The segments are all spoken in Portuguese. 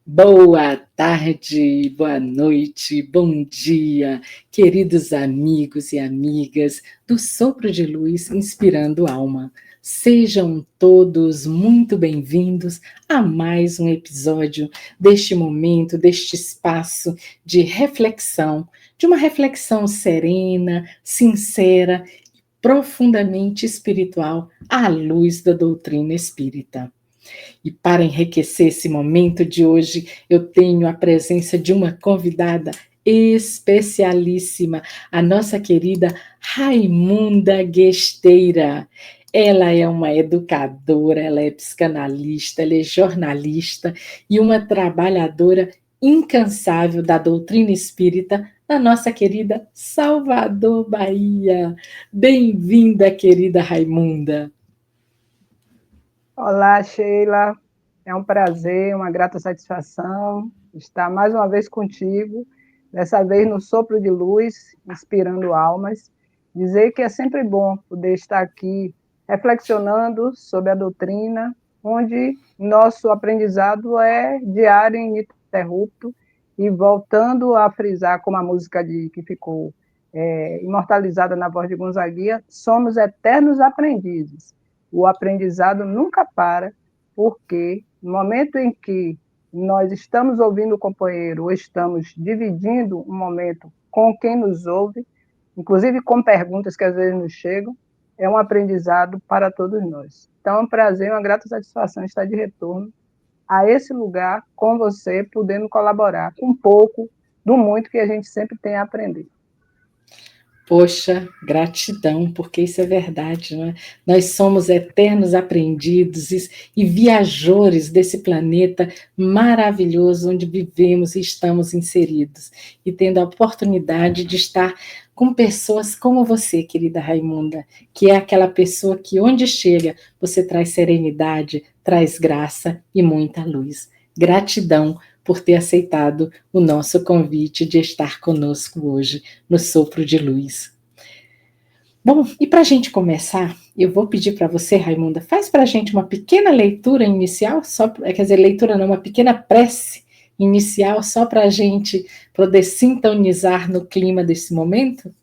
Boa tarde, boa noite, bom dia, queridos amigos e amigas do Sopro de Luz Inspirando Alma. Sejam todos muito bem-vindos a mais um episódio deste momento, deste espaço de reflexão, de uma reflexão serena, sincera, profundamente espiritual à luz da doutrina espírita. E para enriquecer esse momento de hoje, eu tenho a presença de uma convidada especialíssima, a nossa querida Raimunda Guesteira. Ela é uma educadora, ela é psicanalista, ela é jornalista e uma trabalhadora incansável da doutrina espírita na nossa querida Salvador, Bahia. Bem-vinda, querida Raimunda. Olá, Sheila. É um prazer, uma grata satisfação estar mais uma vez contigo, dessa vez no Sopro de Luz, inspirando almas. Dizer que é sempre bom poder estar aqui reflexionando sobre a doutrina, onde nosso aprendizado é diário e ininterrupto, e voltando a frisar, como a música que ficou imortalizada na voz de Gonzaguinha, somos eternos aprendizes. O aprendizado nunca para, porque no momento em que nós estamos ouvindo o companheiro ou estamos dividindo um momento com quem nos ouve, inclusive com perguntas que às vezes nos chegam, é um aprendizado para todos nós. Então é um prazer, uma grata satisfação estar de retorno a esse lugar com você, podendo colaborar com um pouco do muito que a gente sempre tem a aprender. Poxa, gratidão, porque isso é verdade, não é? Nós somos eternos aprendidos e viajores desse planeta maravilhoso onde vivemos e estamos inseridos. E tendo a oportunidade de estar com pessoas como você, querida Raimunda, que é aquela pessoa que onde chega, você traz serenidade, traz graça e muita luz. Gratidão por ter aceitado o nosso convite de estar conosco hoje no Sopro de Luz. Bom, e para a gente começar, eu vou pedir para você, Raimunda, faz para a gente uma pequena leitura inicial, quer dizer, leitura não, uma pequena prece inicial, só para a gente poder sintonizar no clima desse momento?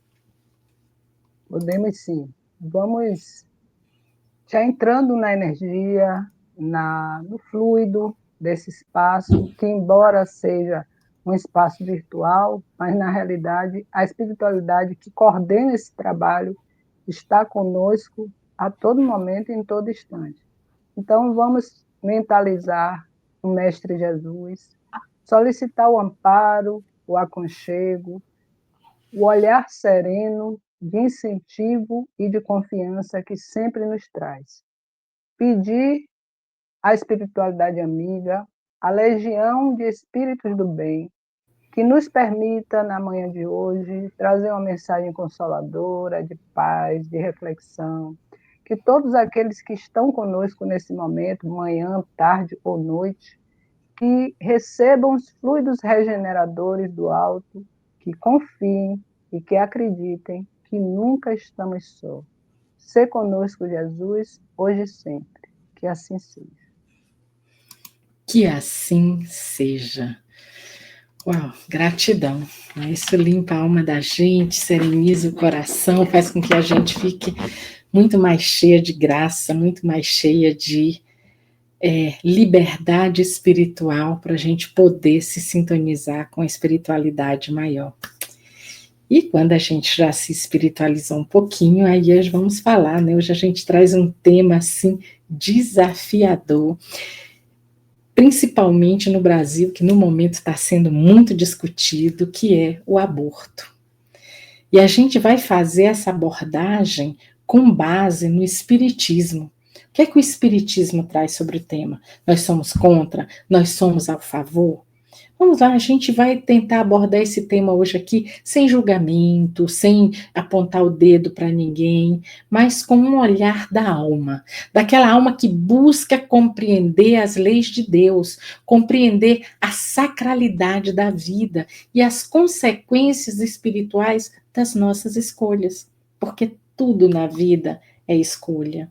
Podemos sim. Vamos já entrando na energia, no fluido desse espaço, que embora seja um espaço virtual, mas na realidade a espiritualidade que coordena esse trabalho está conosco a todo momento e em todo instante. Então vamos mentalizar o Mestre Jesus, solicitar o amparo, o aconchego, o olhar sereno de incentivo e de confiança que sempre nos traz. Pedir à espiritualidade amiga, a legião de espíritos do bem, que nos permita, na manhã de hoje, trazer uma mensagem consoladora, de paz, de reflexão, que todos aqueles que estão conosco nesse momento, manhã, tarde ou noite, que recebam os fluidos regeneradores do alto, que confiem e que acreditem que nunca estamos só. Sê conosco, Jesus, hoje e sempre. Que assim seja. Que assim seja. Uau, gratidão. Isso limpa a alma da gente, sereniza o coração, faz com que a gente fique muito mais cheia de graça, muito mais cheia de liberdade espiritual para a gente poder se sintonizar com a espiritualidade maior. E quando a gente já se espiritualizou um pouquinho, aí hoje vamos falar, né? Hoje a gente traz um tema assim desafiador, principalmente no Brasil, que no momento está sendo muito discutido, que é o aborto. E a gente vai fazer essa abordagem com base no espiritismo. O que é que o espiritismo traz sobre o tema? Nós somos contra? Nós somos a favor? Vamos lá, a gente vai tentar abordar esse tema hoje aqui sem julgamento, sem apontar o dedo para ninguém, mas com um olhar da alma, daquela alma que busca compreender as leis de Deus, compreender a sacralidade da vida e as consequências espirituais das nossas escolhas, porque tudo na vida é escolha.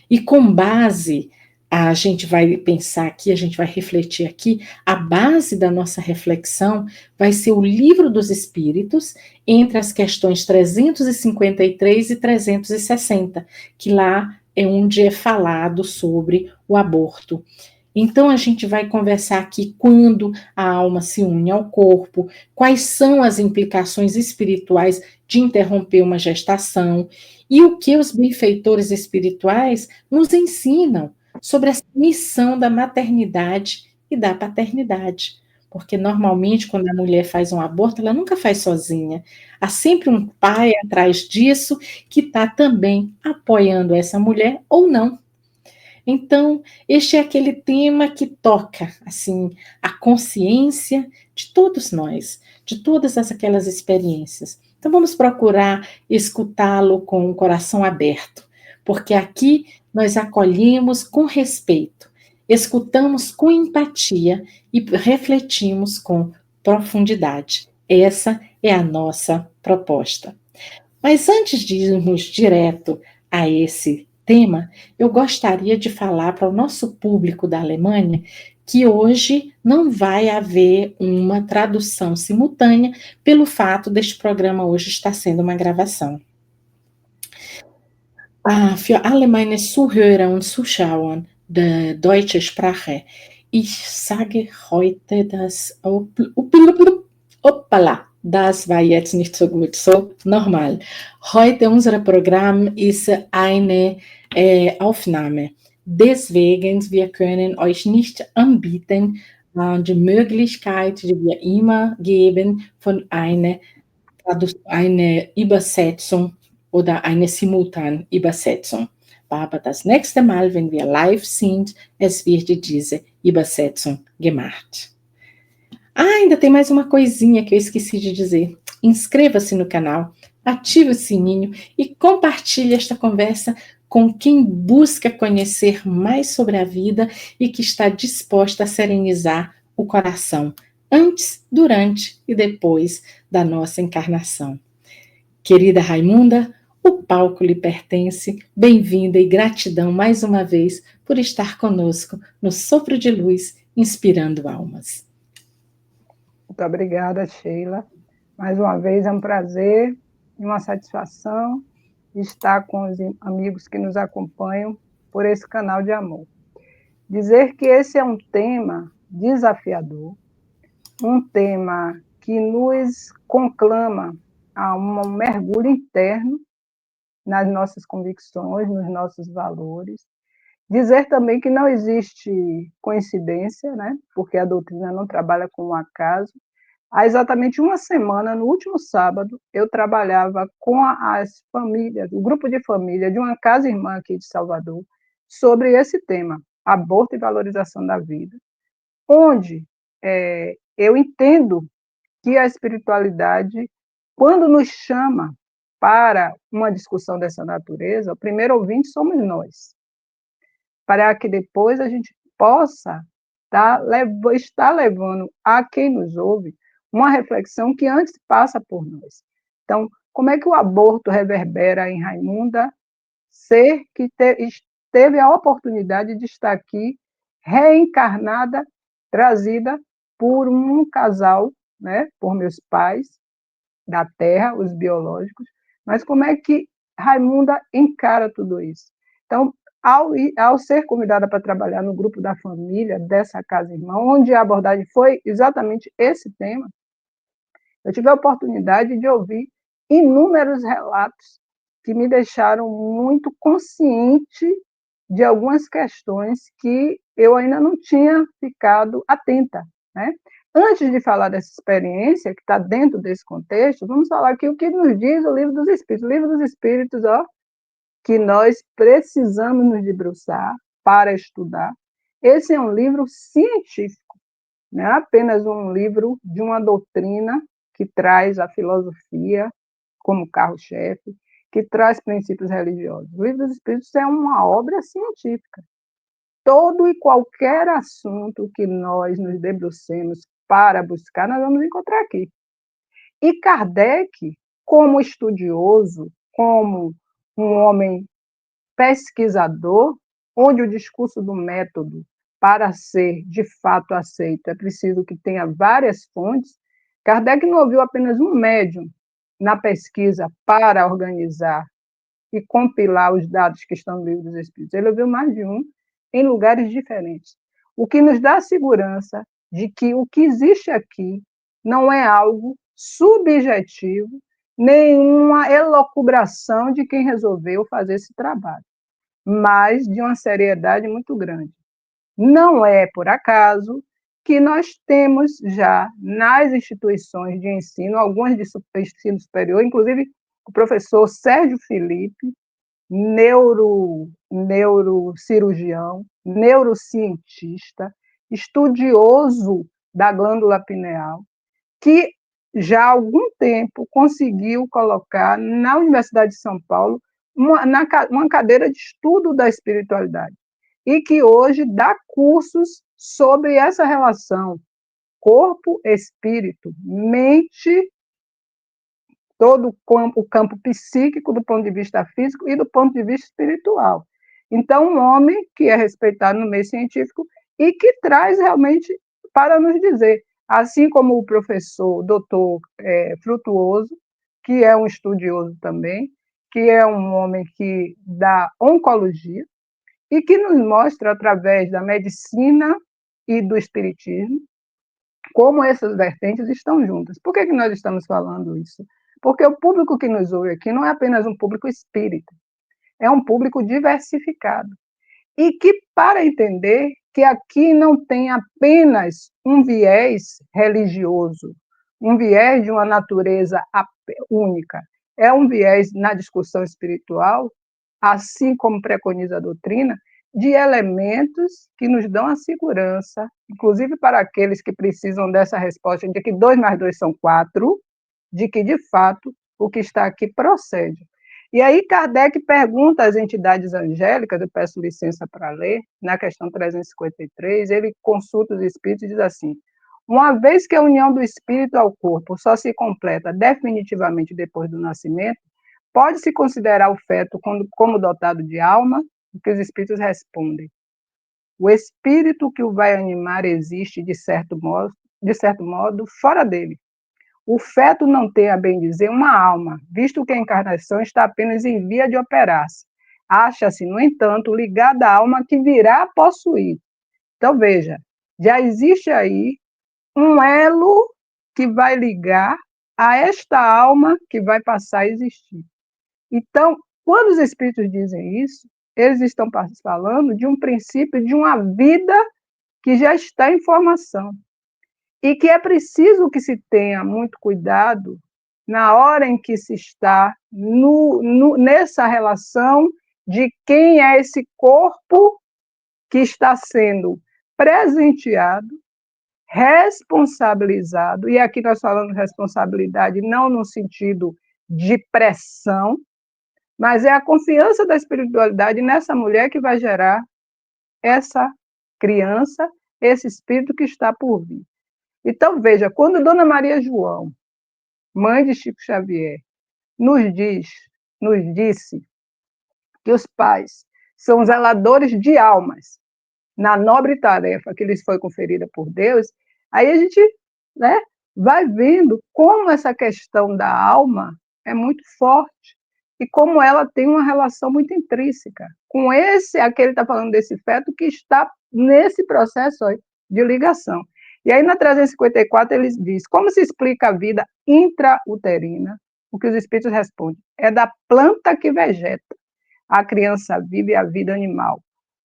E com base a gente vai pensar aqui, a gente vai refletir aqui, a base da nossa reflexão vai ser o Livro dos Espíritos, entre as questões 353 e 360, que lá é onde é falado sobre o aborto. Então, a gente vai conversar aqui quando a alma se une ao corpo, quais são as implicações espirituais de interromper uma gestação, e o que os benfeitores espirituais nos ensinam sobre essa missão da maternidade e da paternidade. Porque, normalmente, quando a mulher faz um aborto, ela nunca faz sozinha. Há sempre um pai atrás disso que está também apoiando essa mulher ou não. Então, este é aquele tema que toca, assim, a consciência de todos nós, de todas aquelas experiências. Então, vamos procurar escutá-lo com o coração aberto, porque aqui nós acolhemos com respeito, escutamos com empatia e refletimos com profundidade. Essa é a nossa proposta. Mas antes de irmos direto a esse tema, eu gostaria de falar para o nosso público da Alemanha que hoje não vai haver uma tradução simultânea pelo fato deste programa hoje estar sendo uma gravação. Für alle meine Zuhörer und Zuschauer der deutschen Sprache, ich sage heute das Hoppala, das war jetzt nicht so gut. So, nochmal. Heute unser Programm ist eine Aufnahme. Deswegen, wir können euch nicht anbieten, die Möglichkeit, die wir immer geben, von einer Übersetzung oder eine Simultanübersetzung. Aber das nächste Mal, wenn wir live sind, es wird diese Übersetzung gemacht. Ainda tem mais uma coisinha que eu esqueci de dizer. Inscreva-se no canal, ative o sininho e compartilhe esta conversa com quem busca conhecer mais sobre a vida e que está disposta a serenizar o coração, antes, durante e depois da nossa encarnação. Querida Raimunda, o palco lhe pertence. Bem-vinda e gratidão mais uma vez por estar conosco no Sopro de Luz, inspirando almas. Muito obrigada, Sheila. Mais uma vez é um prazer e uma satisfação estar com os amigos que nos acompanham por esse canal de amor. Dizer que esse é um tema desafiador, um tema que nos conclama a um mergulho interno nas nossas convicções, nos nossos valores. Dizer também que não existe coincidência, né? Porque a doutrina não trabalha com o acaso. Há exatamente uma semana, no último sábado, eu trabalhava com as famílias, o grupo de família de uma casa-irmã aqui de Salvador, sobre esse tema, aborto e valorização da vida, onde eu entendo que a espiritualidade, quando nos chama para uma discussão dessa natureza, o primeiro ouvinte somos nós, para que depois a gente possa estar levando a quem nos ouve uma reflexão que antes passa por nós. Então, como é que o aborto reverbera em Raimunda, ser que teve a oportunidade de estar aqui, reencarnada, trazida por um casal, né, por meus pais da Terra, os biológicos, mas como é que Raimunda encara tudo isso? Então, ao ser convidada para trabalhar no grupo da família dessa casa-irmã, onde a abordagem foi exatamente esse tema, eu tive a oportunidade de ouvir inúmeros relatos que me deixaram muito consciente de algumas questões que eu ainda não tinha ficado atenta, né? Antes de falar dessa experiência, que está dentro desse contexto, vamos falar aqui o que nos diz o Livro dos Espíritos. O Livro dos Espíritos, que nós precisamos nos debruçar para estudar. Esse é um livro científico, não é apenas um livro de uma doutrina que traz a filosofia como carro-chefe, que traz princípios religiosos. O Livro dos Espíritos é uma obra científica. Todo e qualquer assunto que nós nos debrucemos para buscar, nós vamos encontrar aqui. E Kardec, como estudioso, como um homem pesquisador, onde o discurso do método, para ser de fato aceito, é preciso que tenha várias fontes. Kardec não ouviu apenas um médium na pesquisa para organizar e compilar os dados que estão no Livro dos Espíritos. Ele ouviu mais de um em lugares diferentes. O que nos dá a segurança de que o que existe aqui não é algo subjetivo, nenhuma elucubração de quem resolveu fazer esse trabalho, mas de uma seriedade muito grande. Não é por acaso que nós temos já nas instituições de ensino, algumas de ensino superior, inclusive o professor Sérgio Felipe, neurocirurgião, neurocientista, estudioso da glândula pineal, que já há algum tempo conseguiu colocar na Universidade de São Paulo uma cadeira de estudo da espiritualidade e que hoje dá cursos sobre essa relação corpo, espírito, mente, todo o campo psíquico do ponto de vista físico e do ponto de vista espiritual. Então, um homem que é respeitado no meio científico e que traz realmente para nos dizer, assim como o professor doutor Frutuoso, que é um estudioso também, que é um homem que dá oncologia e que nos mostra, através da medicina e do espiritismo, como essas vertentes estão juntas. Por que nós estamos falando isso? Porque o público que nos ouve aqui não é apenas um público espírita, é um público diversificado. E que, para entender que aqui não tem apenas um viés religioso, um viés de uma natureza única, é um viés na discussão espiritual, assim como preconiza a doutrina, de elementos que nos dão a segurança, inclusive para aqueles que precisam dessa resposta de que 2 mais 2 são 4, de que, de fato, o que está aqui procede. E aí Kardec pergunta às entidades angélicas, eu peço licença para ler, na questão 353, ele consulta os espíritos e diz assim: uma vez que a união do espírito ao corpo só se completa definitivamente depois do nascimento, pode-se considerar o feto como dotado de alma? O que os espíritos respondem: o espírito que o vai animar existe, de certo modo, fora dele. O feto não tem, a bem dizer, uma alma, visto que a encarnação está apenas em via de operar-se. Acha-se, no entanto, ligada à alma que virá a possuir. Então, veja, já existe aí um elo que vai ligar a esta alma que vai passar a existir. Então, quando os espíritos dizem isso, eles estão falando de um princípio de uma vida que já está em formação. E que é preciso que se tenha muito cuidado na hora em que se está nessa relação de quem é esse corpo que está sendo presenteado, responsabilizado, e aqui nós falamos de responsabilidade não no sentido de pressão, mas é a confiança da espiritualidade nessa mulher que vai gerar essa criança, esse espírito que está por vir. Então, veja, quando Dona Maria João, mãe de Chico Xavier, nos disse que os pais são zeladores de almas na nobre tarefa que lhes foi conferida por Deus, aí a gente, né, vai vendo como essa questão da alma é muito forte e como ela tem uma relação muito intrínseca com aqui ele está falando desse feto que está nesse processo de ligação. E aí, na 354, ele diz: como se explica a vida intrauterina? O que os espíritos respondem: é da planta que vegeta. A criança vive a vida animal.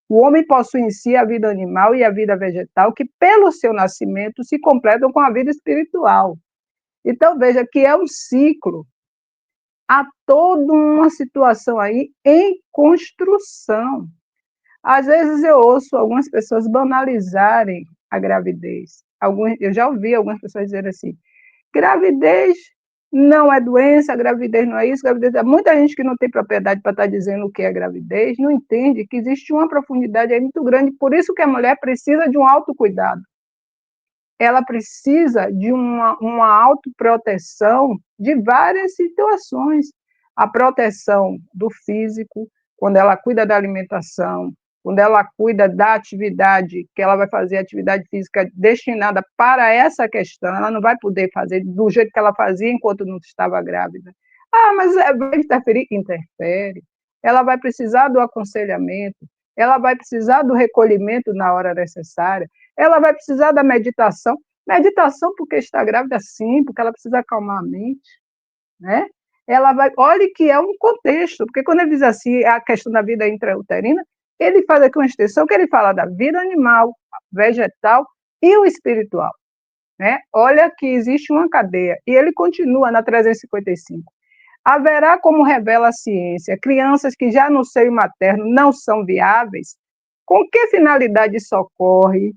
O homem possui em si a vida animal e a vida vegetal, que, pelo seu nascimento, se completam com a vida espiritual. Então, veja que é um ciclo. Há toda uma situação aí em construção. Às vezes eu ouço algumas pessoas banalizarem a gravidez. Eu já ouvi algumas pessoas dizer assim: gravidez não é doença, gravidez não é isso, gravidez é... Muita gente que não tem propriedade para estar dizendo o que é gravidez, não entende que existe uma profundidade aí muito grande, por isso que a mulher precisa de um autocuidado. Ela precisa de uma autoproteção de várias situações. A proteção do físico, quando ela cuida da alimentação, quando ela cuida da atividade, que ela vai fazer atividade física destinada para essa questão, ela não vai poder fazer do jeito que ela fazia enquanto não estava grávida. Ah, mas vai interferir? Interfere. Ela vai precisar do aconselhamento, ela vai precisar do recolhimento na hora necessária, ela vai precisar da meditação. Meditação porque está grávida, sim, porque ela precisa acalmar a mente, né? Ela vai, olhe que é um contexto, porque quando ele diz assim, a questão da vida intrauterina, ele faz aqui uma extensão que ele fala da vida animal, vegetal e o espiritual, né? Olha que existe uma cadeia, e ele continua na 355. Haverá, como revela a ciência, crianças que já no seio materno não são viáveis? Com que finalidade isso ocorre?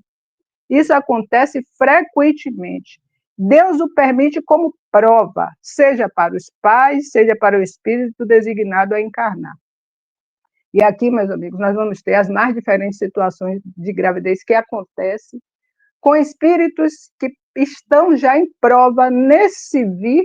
Isso acontece frequentemente. Deus o permite como prova, seja para os pais, seja para o espírito designado a encarnar. E aqui, meus amigos, nós vamos ter as mais diferentes situações de gravidez que acontecem com espíritos que estão já em prova nesse vir,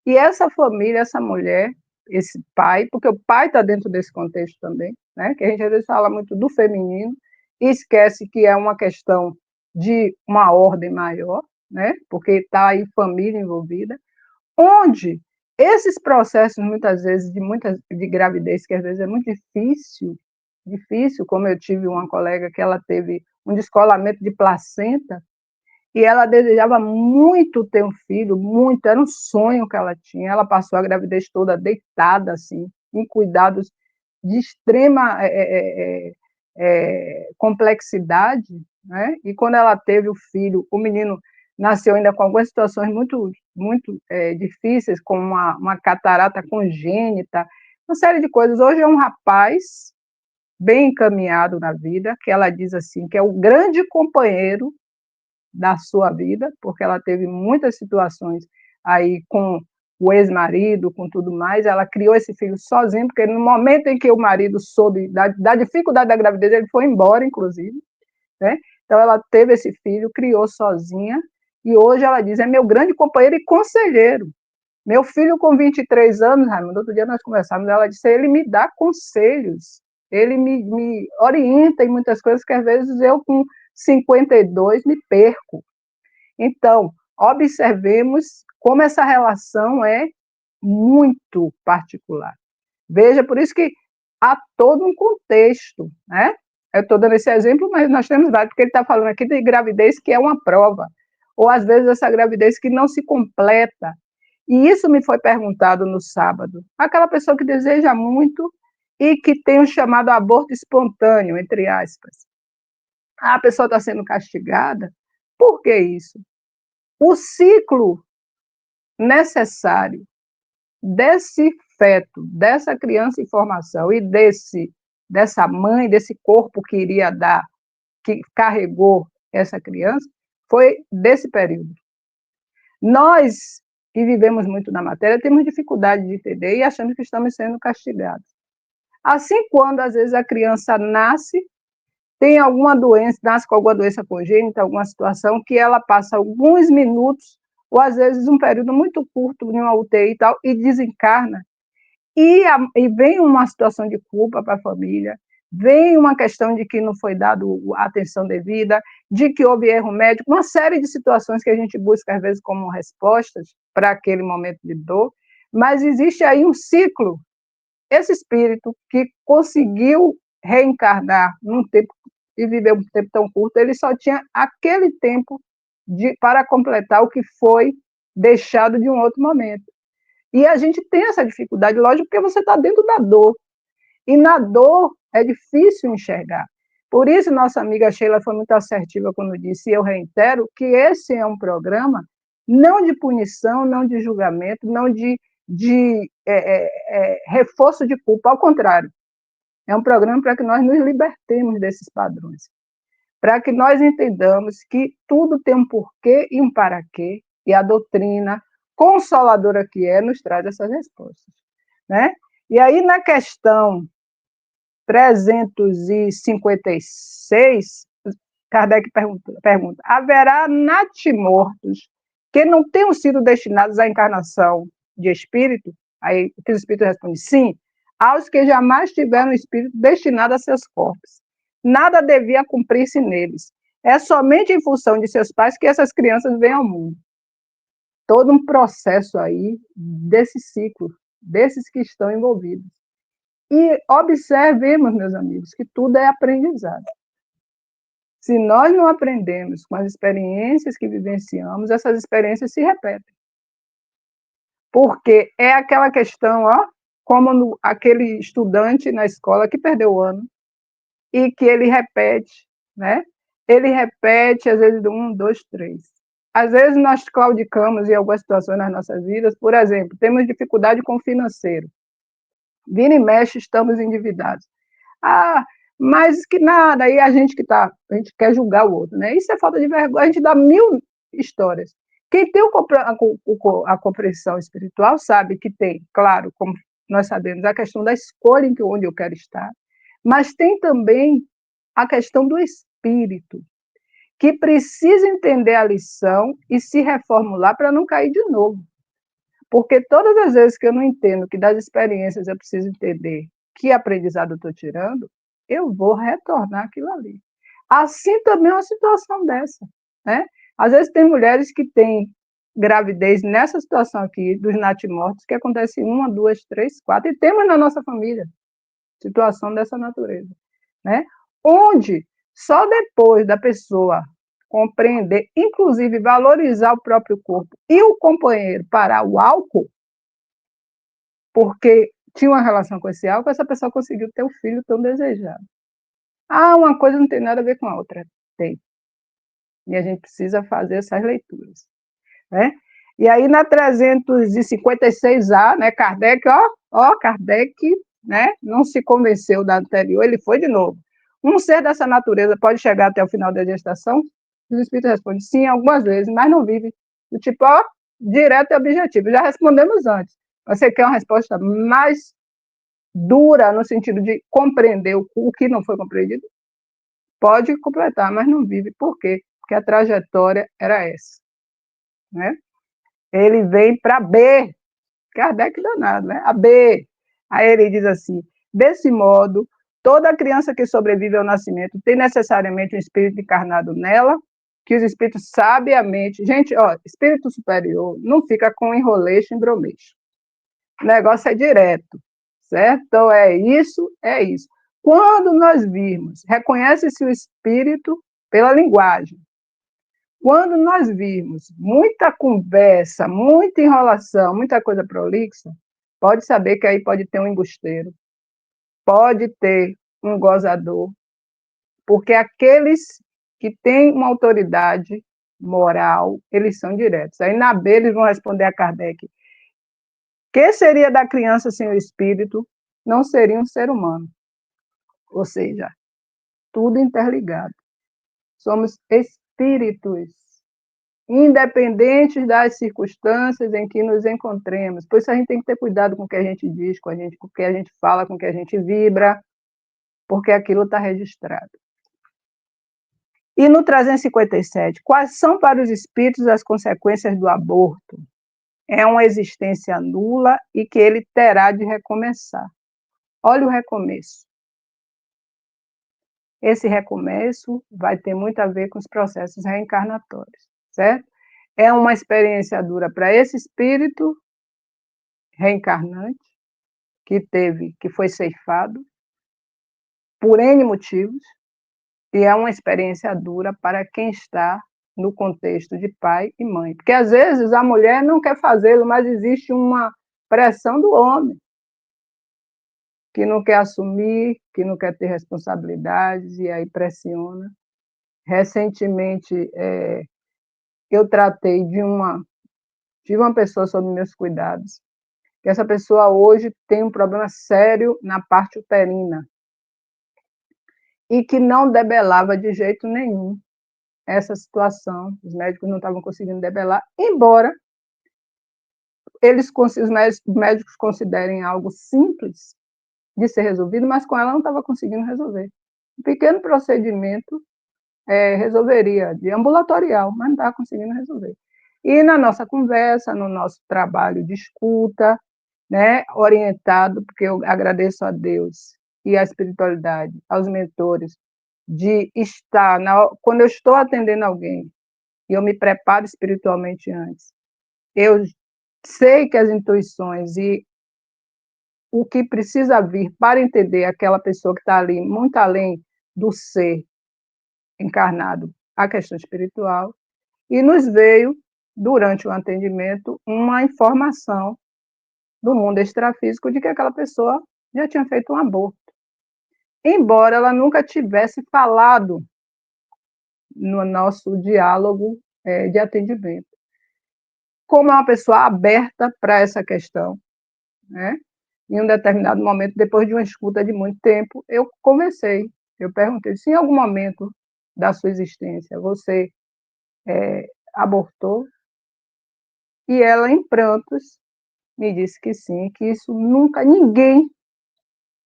e essa família, essa mulher, esse pai, porque o pai está dentro desse contexto também, né? Que a gente às vezes fala muito do feminino e esquece que é uma questão de uma ordem maior, né? Porque está aí família envolvida, onde esses processos, muitas vezes, de gravidez, que às vezes é muito difícil, como eu tive uma colega que ela teve um descolamento de placenta, e ela desejava muito ter um filho, muito, era um sonho que ela tinha. Ela passou a gravidez toda deitada, assim, em cuidados de extrema complexidade, né? E quando ela teve o filho, o menino nasceu ainda com algumas situações muito difíceis, como uma catarata congênita, uma série de coisas. Hoje é um rapaz bem encaminhado na vida, que ela diz assim, que é o grande companheiro da sua vida, porque ela teve muitas situações aí com o ex-marido, com tudo mais, ela criou esse filho sozinha, porque no momento em que o marido soube da dificuldade da gravidez, ele foi embora, inclusive, né? Então ela teve esse filho, criou sozinha, e hoje ela diz, é meu grande companheiro e conselheiro. Meu filho com 23 anos, Raimundo, outro dia nós conversamos, ela disse, ele me dá conselhos, ele me orienta em muitas coisas que às vezes eu com 52 me perco. Então, observemos como essa relação é muito particular. Veja, por isso que há todo um contexto, né? Eu estou dando esse exemplo, mas nós temos vários, porque ele está falando aqui de gravidez que é uma prova, ou às vezes essa gravidez que não se completa. E isso me foi perguntado no sábado. Aquela pessoa que deseja muito e que tem o chamado aborto espontâneo, entre aspas. A pessoa está sendo castigada. Por que isso? O ciclo necessário desse feto, dessa criança em formação e dessa mãe, desse corpo que iria dar, que carregou essa criança, foi desse período. Nós, que vivemos muito na matéria, temos dificuldade de entender e achamos que estamos sendo castigados. Assim, quando às vezes a criança nasce, tem alguma doença, nasce com alguma doença congênita, alguma situação, que ela passa alguns minutos, ou às vezes um período muito curto em uma UTI e tal, e desencarna. E vem uma situação de culpa para a família, vem uma questão de que não foi dado a atenção devida, de que houve erro médico, uma série de situações que a gente busca, às vezes, como respostas para aquele momento de dor, mas existe aí um ciclo. Esse espírito que conseguiu reencarnar num tempo e viver um tempo tão curto, ele só tinha aquele tempo para completar o que foi deixado de um outro momento. E a gente tem essa dificuldade, lógico, porque você está dentro da dor. E na dor é difícil enxergar. Por isso, nossa amiga Sheila foi muito assertiva quando disse, e eu reitero, que esse é um programa não de punição, não de julgamento, não de reforço de culpa, ao contrário. É um programa para que nós nos libertemos desses padrões, para que nós entendamos que tudo tem um porquê e um para quê, e a doutrina consoladora que é, nos traz essas respostas, né? E aí, na questão 356, Kardec pergunta, haverá natimortos que não tenham sido destinados à encarnação de espírito? Aí o espírito responde, sim, aos que jamais tiveram espírito destinado a seus corpos. nada devia cumprir-se neles. É somente em função de seus pais que essas crianças vêm ao mundo. Todo um processo aí desse ciclo, desses que estão envolvidos. E observemos, meus amigos, que tudo é aprendizado. Se nós não aprendemos com as experiências que vivenciamos, essas experiências se repetem. Porque é aquela questão, ó, como aquele estudante na escola que perdeu o ano e que ele repete, né? Ele repete, às vezes, 1, 2, 3. Às vezes nós claudicamos em algumas situações nas nossas vidas, por exemplo, temos dificuldade com o financeiro. Vira e mexe, estamos endividados. Ah, mas que nada, aí a gente a gente quer julgar o outro, né? Isso é falta de vergonha, a gente dá 1000 histórias. Quem tem a compreensão espiritual sabe que tem, claro, como nós sabemos, a questão da escolha onde eu quero estar, mas tem também a questão do espírito, que precisa entender a lição e se reformular para não cair de novo. Porque todas as vezes que eu não entendo que das experiências eu preciso entender que aprendizado eu estou tirando, eu vou retornar aquilo ali. Assim também é uma situação dessa, né? Às vezes tem mulheres que têm gravidez nessa situação aqui, dos natimortos, que acontece 1, 2, 3, 4, e temos na nossa família situação dessa natureza, né? Onde só depois da pessoa compreender, inclusive valorizar o próprio corpo e o companheiro parar o álcool, porque tinha uma relação com esse álcool, essa pessoa conseguiu ter o filho tão desejado. Ah, uma coisa não tem nada a ver com a outra. Tem. E a gente precisa fazer essas leituras, né? E aí, na 356A, né, Kardec, Kardec, né, não se convenceu da anterior, ele foi de novo. Um ser dessa natureza pode chegar até o final da gestação? Os espíritos respondem sim, algumas vezes, mas não vive. Do tipo, direto e objetivo. Já respondemos antes. Você quer uma resposta mais dura, no sentido de compreender o que não foi compreendido? Pode completar, mas não vive. Por quê? Porque a trajetória era essa, né? Ele vem para B, Kardec danado, né? A B. Aí ele diz assim: desse modo, toda criança que sobrevive ao nascimento tem necessariamente um espírito encarnado nela, que os espíritos sabiamente. Gente, espírito superior não fica com enroleixo e bromeixo. O negócio é direto, certo? Então é isso, é isso. Quando nós virmos, reconhece-se o espírito pela linguagem. Quando nós virmos muita conversa, muita enrolação, muita coisa prolixa, pode saber que aí pode ter um embusteiro, pode ter um gozador, porque aqueles que têm uma autoridade moral, eles são diretos. Aí na B eles vão responder a Kardec: que seria da criança sem o espírito? Não seria um ser humano. Ou seja, tudo interligado. Somos espíritos, independentes das circunstâncias em que nos encontremos. Por isso a gente tem que ter cuidado com o que a gente diz, com o que a gente fala, com o que a gente vibra, porque aquilo está registrado. E no 357, quais são para os espíritos as consequências do aborto? É uma existência nula e que ele terá de recomeçar. Olha o recomeço. Esse recomeço vai ter muito a ver com os processos reencarnatórios, certo? É uma experiência dura para esse espírito reencarnante que foi ceifado por N motivos, e é uma experiência dura para quem está no contexto de pai e mãe. Porque às vezes a mulher não quer fazê-lo, mas existe uma pressão do homem que não quer assumir, que não quer ter responsabilidades, e aí pressiona. Recentemente, eu tratei de uma pessoa sob meus cuidados, que essa pessoa hoje tem um problema sério na parte uterina, e que não debelava de jeito nenhum essa situação. Os médicos não estavam conseguindo debelar, embora os médicos considerem algo simples de ser resolvido, mas com ela não estava conseguindo resolver. Um pequeno procedimento resolveria, de ambulatorial, mas não estava conseguindo resolver. E na nossa conversa, no nosso trabalho de escuta, né, orientado, porque eu agradeço a Deus e à espiritualidade, aos mentores, de estar, quando eu estou atendendo alguém, e eu me preparo espiritualmente antes, eu sei que as intuições e o que precisa vir para entender aquela pessoa que está ali, muito além do ser encarnado, a questão espiritual, e nos veio, durante o atendimento, uma informação do mundo extrafísico de que aquela pessoa já tinha feito um aborto. Embora ela nunca tivesse falado no nosso diálogo de atendimento. Como é uma pessoa aberta para essa questão, né? Em um determinado momento, depois de uma escuta de muito tempo, eu conversei, eu perguntei se em algum momento da sua existência você abortou, e ela, em prantos, me disse que sim, que isso nunca ninguém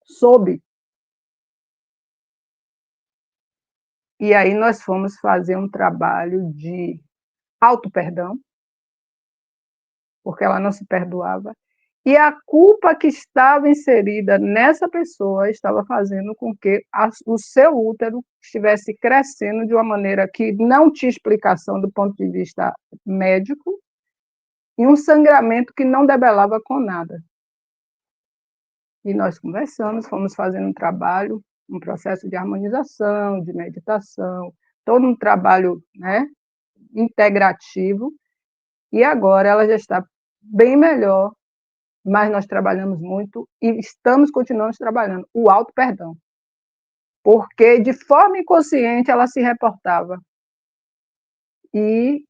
soube. E aí nós fomos fazer um trabalho de auto-perdão, porque ela não se perdoava, e a culpa que estava inserida nessa pessoa estava fazendo com que o seu útero estivesse crescendo de uma maneira que não tinha explicação do ponto de vista médico, e um sangramento que não debelava com nada. E nós conversamos, fomos fazendo um trabalho, um processo de harmonização, de meditação, todo um trabalho, né, integrativo, e agora ela já está bem melhor, mas nós trabalhamos muito e continuamos trabalhando o auto-perdão, porque de forma inconsciente ela se reportava e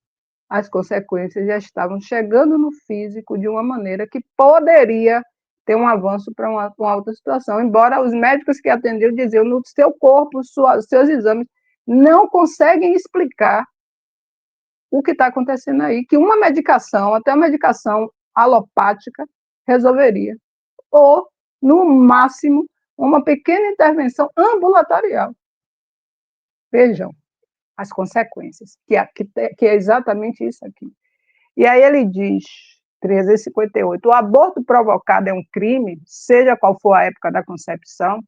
as consequências já estavam chegando no físico de uma maneira que poderia ter um avanço para uma outra situação, embora os médicos que atendiam diziam no seu corpo, seus exames não conseguem explicar o que está acontecendo aí, que uma medicação, até uma medicação alopática, resolveria. Ou, no máximo, uma pequena intervenção ambulatorial. Vejam as consequências, que é exatamente isso aqui. E aí ele diz, 358, o aborto provocado é um crime, seja qual for a época da concepção,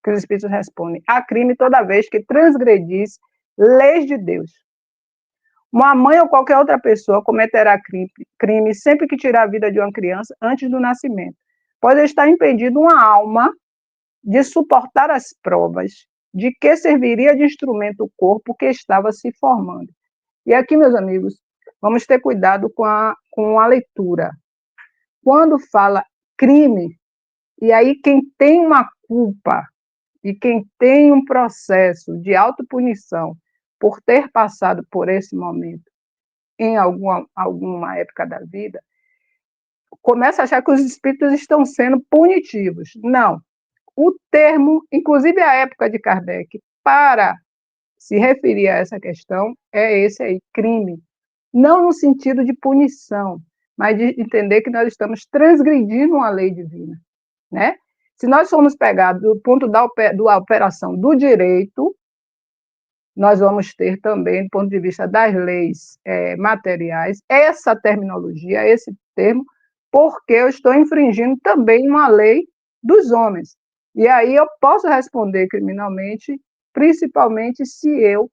que os espíritos respondem, há crime toda vez que transgredis leis de Deus. Uma mãe ou qualquer outra pessoa cometerá crime sempre que tirar a vida de uma criança antes do nascimento, pois está impedindo uma alma de suportar as provas de que serviria de instrumento o corpo que estava se formando. E aqui, meus amigos, vamos ter cuidado com a leitura. Quando fala crime, e aí quem tem uma culpa e quem tem um processo de autopunição por ter passado por esse momento em alguma época da vida, começa a achar que os espíritos estão sendo punitivos. Não. O termo, inclusive a época de Kardec, para se referir a essa questão, é esse aí, crime. Não no sentido de punição, mas de entender que nós estamos transgredindo uma lei divina, né? Se nós formos pegar do ponto da operação do direito, nós vamos ter também, do ponto de vista das leis materiais, essa terminologia, esse termo, porque eu estou infringindo também uma lei dos homens. E aí eu posso responder criminalmente, principalmente se eu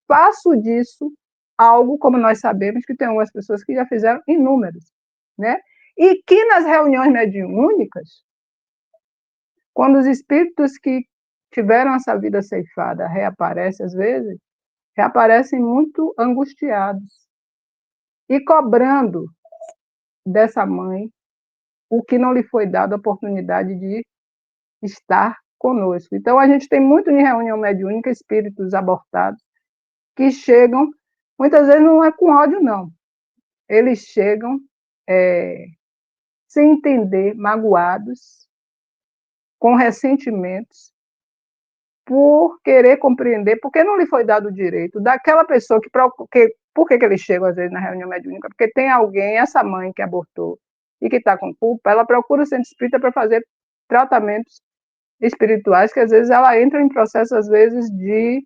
faço disso algo, como nós sabemos que tem algumas pessoas que já fizeram inúmeros, né? E que nas reuniões mediúnicas, quando os espíritos que tiveram essa vida ceifada reaparecem, às vezes, reaparecem muito angustiados e cobrando dessa mãe o que não lhe foi dado a oportunidade de estar conosco. Então, a gente tem muito em reunião mediúnica espíritos abortados que chegam, muitas vezes não é com ódio, não. Eles chegam sem entender, magoados, com ressentimentos, por querer compreender, porque não lhe foi dado o direito daquela pessoa por que eles chegam, às vezes, na reunião mediúnica? Porque tem alguém, essa mãe que abortou e que está com culpa, ela procura o centro espírita para fazer tratamentos espirituais, que às vezes ela entra em processos, às vezes, de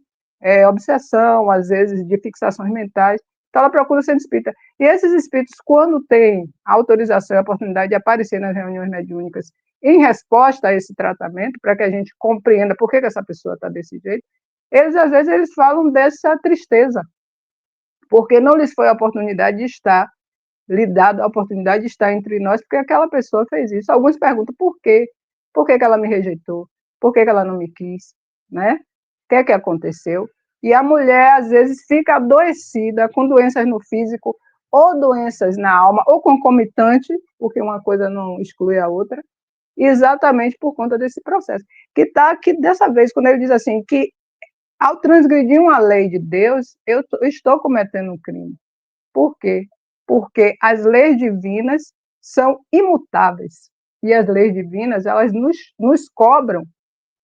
obsessão, às vezes de fixações mentais, então ela procura o centro espírita. E esses espíritos, quando têm a autorização e a oportunidade de aparecer nas reuniões mediúnicas em resposta a esse tratamento, para que a gente compreenda por que essa pessoa está desse jeito, Eles, às vezes, eles falam dessa tristeza, porque não lhes foi a oportunidade de estar, lhe dado a oportunidade de estar entre nós, porque aquela pessoa fez isso. Alguns perguntam por quê? Por que ela me rejeitou? Por que ela não me quis? Né? O que aconteceu? E a mulher, às vezes, fica adoecida com doenças no físico, ou doenças na alma, ou concomitante, porque uma coisa não exclui a outra, exatamente por conta desse processo. Que está aqui, dessa vez, quando ele diz assim, que ao transgredir uma lei de Deus, eu estou cometendo um crime. Por quê? Porque as leis divinas são imutáveis. E as leis divinas, elas nos cobram,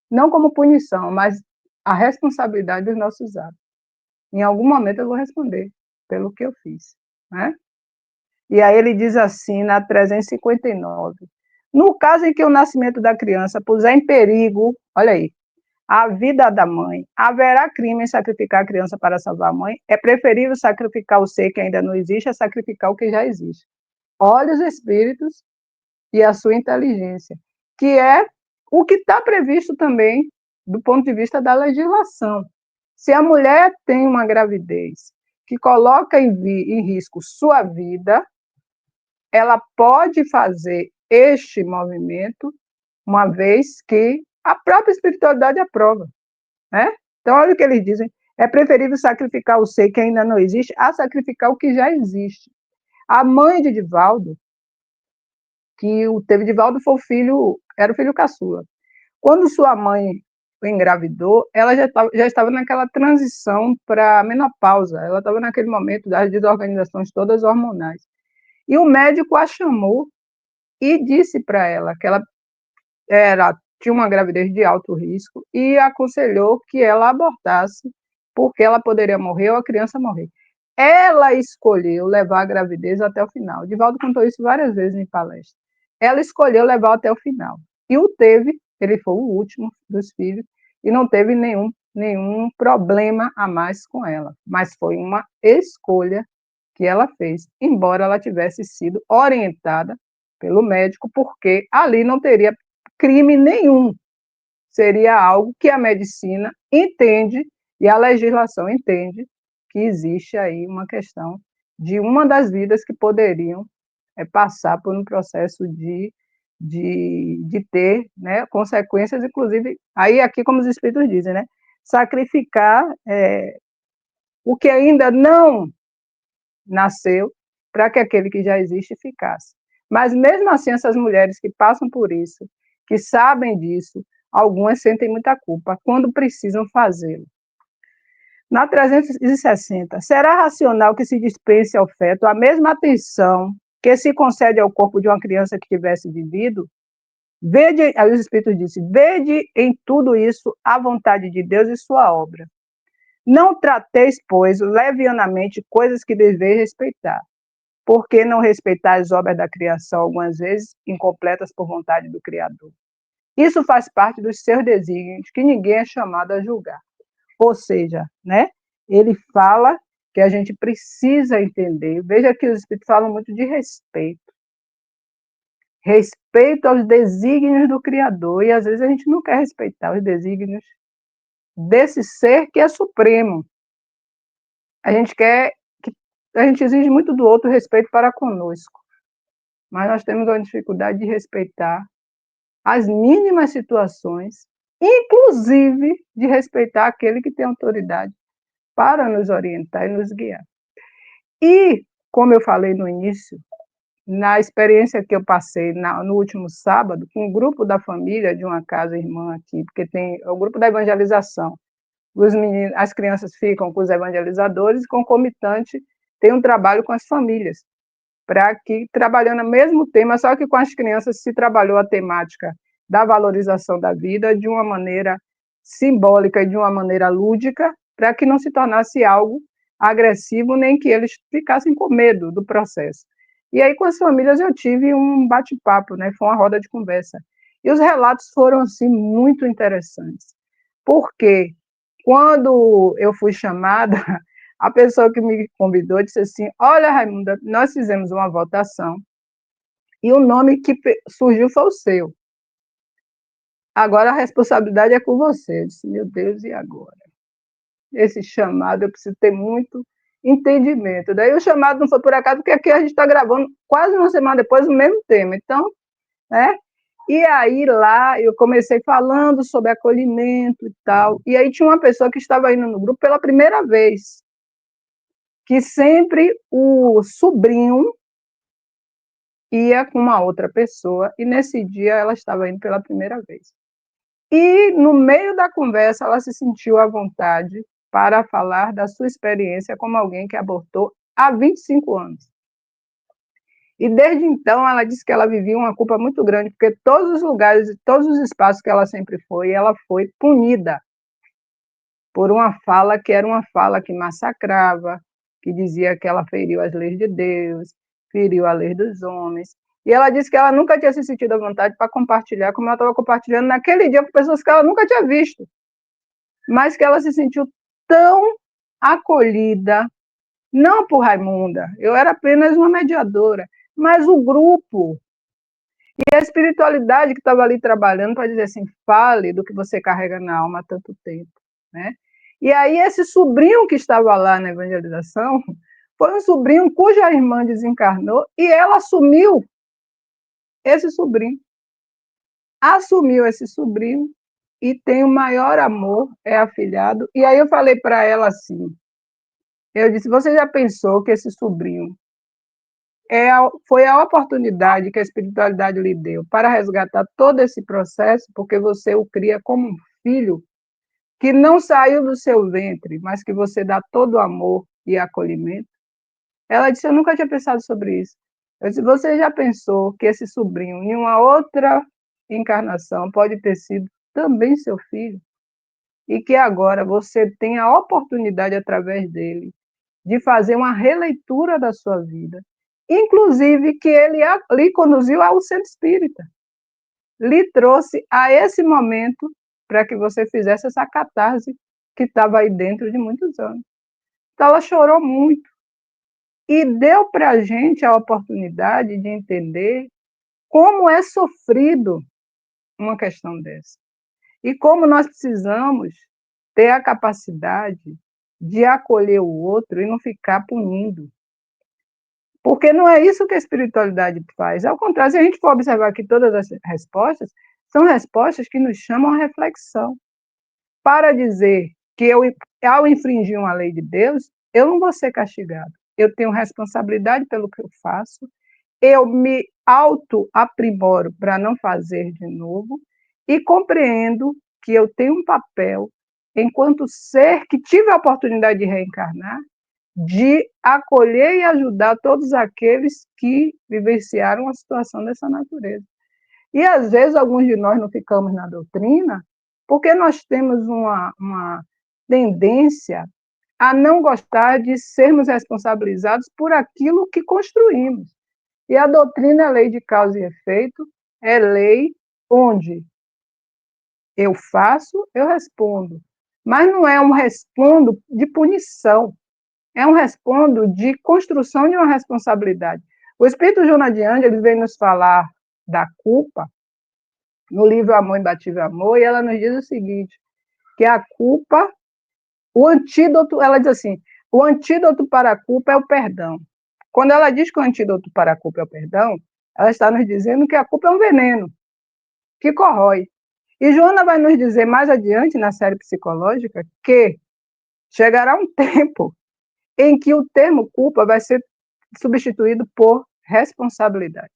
não como punição, mas a responsabilidade dos nossos atos. Em algum momento eu vou responder pelo que eu fiz. Né? E aí ele diz assim, na 359, no caso em que o nascimento da criança puser em perigo, olha aí, a vida da mãe, haverá crime em sacrificar a criança para salvar a mãe? É preferível sacrificar o ser que ainda não existe a sacrificar o que já existe. Olha os espíritos e a sua inteligência, que é o que está previsto também do ponto de vista da legislação. Se a mulher tem uma gravidez que coloca em risco sua vida, ela pode fazer este movimento, uma vez que a própria espiritualidade aprova. Né? Então, olha o que eles dizem: é preferível sacrificar o ser que ainda não existe a sacrificar o que já existe. A mãe de Divaldo, que teve Divaldo foi o filho, era o filho caçula. Quando sua mãe o engravidou, ela já estava naquela transição para a menopausa, ela estava naquele momento das desorganizações todas hormonais. E o médico a chamou e disse para ela que ela tinha uma gravidez de alto risco e aconselhou que ela abortasse, porque ela poderia morrer ou a criança morrer. Ela escolheu levar a gravidez até o final. Divaldo contou isso várias vezes em palestra. Ela escolheu levar até o final. E o teve, ele foi o último dos filhos, e não teve nenhum problema a mais com ela. Mas foi uma escolha que ela fez, embora ela tivesse sido orientada pelo médico, porque ali não teria crime nenhum. Seria algo que a medicina entende e a legislação entende que existe aí uma questão de uma das vidas que poderiam passar por um processo de ter, né, consequências, inclusive, aí aqui como os espíritos dizem, né, sacrificar o que ainda não nasceu para que aquele que já existe ficasse. Mas mesmo assim, essas mulheres que passam por isso, que sabem disso, algumas sentem muita culpa quando precisam fazê-lo. Na 360, será racional que se dispense ao feto a mesma atenção que se concede ao corpo de uma criança que tivesse vivido? Vede, aí os Espíritos dizem, vede em tudo isso a vontade de Deus e sua obra. Não trateis, pois, levianamente coisas que deveis respeitar. Por que não respeitar as obras da criação, algumas vezes incompletas por vontade do Criador? Isso faz parte dos seus desígnios, que ninguém é chamado a julgar. Ou seja, né, ele fala que a gente precisa entender. Veja que os Espíritos falam muito de respeito. Respeito aos desígnios do Criador. E às vezes a gente não quer respeitar os desígnios desse ser que é supremo. A gente quer que a gente exige muito do outro respeito para conosco. Mas nós temos uma dificuldade de respeitar as mínimas situações, inclusive de respeitar aquele que tem autoridade para nos orientar e nos guiar. E, como eu falei no início, na experiência que eu passei no último sábado, com um grupo da família de uma casa irmã aqui, porque tem o grupo da evangelização. As crianças ficam com os evangelizadores e, concomitante, tem um trabalho com as famílias, para que, trabalhando o mesmo tema, só que com as crianças se trabalhou a temática da valorização da vida de uma maneira simbólica e de uma maneira lúdica, para que não se tornasse algo agressivo, nem que eles ficassem com medo do processo. E aí, com as famílias, eu tive um bate-papo, né? Foi uma roda de conversa. E os relatos foram, assim, muito interessantes. Porque quando eu fui chamada, a pessoa que me convidou disse assim: olha, Raimunda, nós fizemos uma votação e o nome que surgiu foi o seu. Agora a responsabilidade é com você. Eu disse: meu Deus, e agora? esse chamado, eu preciso ter muito entendimento. Daí o chamado não foi por acaso, porque aqui a gente está gravando quase uma semana depois o mesmo tema. Então, né? E aí lá eu comecei falando sobre acolhimento e tal. E aí tinha uma pessoa que estava indo no grupo pela primeira vez, que sempre o sobrinho ia com uma outra pessoa, e nesse dia ela estava indo pela primeira vez. E no meio da conversa ela se sentiu à vontade para falar da sua experiência como alguém que abortou há 25 anos. E desde então ela disse que ela vivia uma culpa muito grande, porque todos os lugares, todos os espaços que ela sempre foi, ela foi punida por uma fala que era uma fala que massacrava, que dizia que ela feriu as leis de Deus, feriu a lei dos homens. E ela disse que ela nunca tinha se sentido à vontade para compartilhar, como ela estava compartilhando naquele dia com pessoas que ela nunca tinha visto, mas que ela se sentiu tão acolhida, não por Raimunda, eu era apenas uma mediadora, mas o grupo e a espiritualidade que estava ali trabalhando para dizer assim, fale do que você carrega na alma há tanto tempo, né? E aí esse sobrinho que estava lá na evangelização foi um sobrinho cuja irmã desencarnou e ela assumiu esse sobrinho. Assumiu esse sobrinho e tem o maior amor, é afilhado. E aí eu falei para ela assim, eu disse, você já pensou que esse sobrinho foi a oportunidade que a espiritualidade lhe deu para resgatar todo esse processo, porque você o cria como um filho que não saiu do seu ventre, mas que você dá todo o amor e acolhimento? Ela disse, eu nunca tinha pensado sobre isso. Eu disse, você já pensou que esse sobrinho, em uma outra encarnação, pode ter sido também seu filho? E que agora você tem a oportunidade, através dele, de fazer uma releitura da sua vida, inclusive que ele lhe conduziu ao centro espírita, lhe trouxe a esse momento para que você fizesse essa catarse que estava aí dentro de muitos anos. Então ela chorou muito e deu para a gente a oportunidade de entender como é sofrido uma questão dessa e como nós precisamos ter a capacidade de acolher o outro e não ficar punindo. Porque não é isso que a espiritualidade faz. Ao contrário, se a gente for observar aqui todas as respostas, são respostas que nos chamam à reflexão. Para dizer que ao infringir uma lei de Deus, eu não vou ser castigado. Eu tenho responsabilidade pelo que eu faço, eu me auto-aprimoro para não fazer de novo e compreendo que eu tenho um papel, enquanto ser que tive a oportunidade de reencarnar, de acolher e ajudar todos aqueles que vivenciaram uma situação dessa natureza. E, às vezes, alguns de nós não ficamos na doutrina porque nós temos uma tendência a não gostar de sermos responsabilizados por aquilo que construímos. E a doutrina é lei de causa e efeito, é lei onde eu faço, eu respondo. Mas não é um respondo de punição, é um respondo de construção de uma responsabilidade. O Espírito Joana de Ângeles vem nos falar da culpa, no livro Amor Imbatível Amor, e ela nos diz o seguinte, que a culpa, o antídoto, ela diz assim, o antídoto para a culpa é o perdão. Quando ela diz que o antídoto para a culpa é o perdão, ela está nos dizendo que a culpa é um veneno, que corrói. E Joana vai nos dizer mais adiante, na série psicológica, que chegará um tempo em que o termo culpa vai ser substituído por responsabilidade.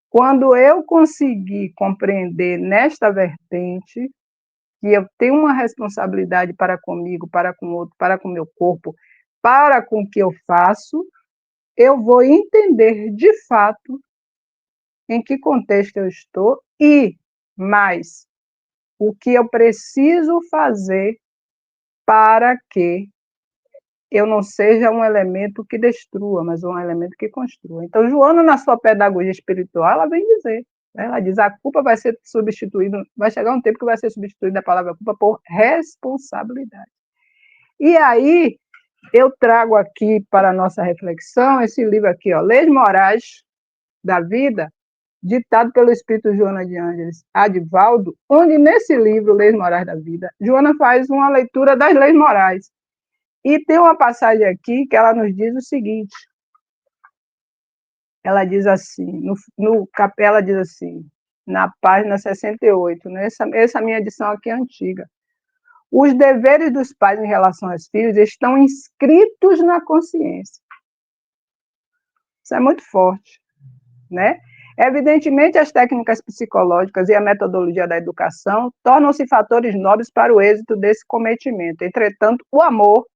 Quando eu conseguir compreender nesta vertente que eu tenho uma responsabilidade para comigo, para com o outro, para com o meu corpo, para com o que eu faço, eu vou entender de fato em que contexto eu estou e, mais, o que eu preciso fazer para que eu não seja um elemento que destrua, mas um elemento que construa. Então, Joana, na sua pedagogia espiritual, ela vem dizer, né? Ela diz, a culpa vai ser substituída, vai chegar um tempo que vai ser substituída a palavra culpa por responsabilidade. E aí, eu trago aqui para a nossa reflexão esse livro aqui, ó, Leis Morais da Vida, ditado pelo espírito Joana de Ângeles Adivaldo, onde nesse livro, Leis Morais da Vida, Joana faz uma leitura das leis morais. E tem uma passagem aqui que ela nos diz o seguinte, ela diz assim, ela diz assim, na página 68, né? Essa minha edição aqui é antiga. Os deveres dos pais em relação aos filhos estão inscritos na consciência. Isso é muito forte, né? Evidentemente, as técnicas psicológicas e a metodologia da educação tornam-se fatores nobres para o êxito desse cometimento. Entretanto, o amor,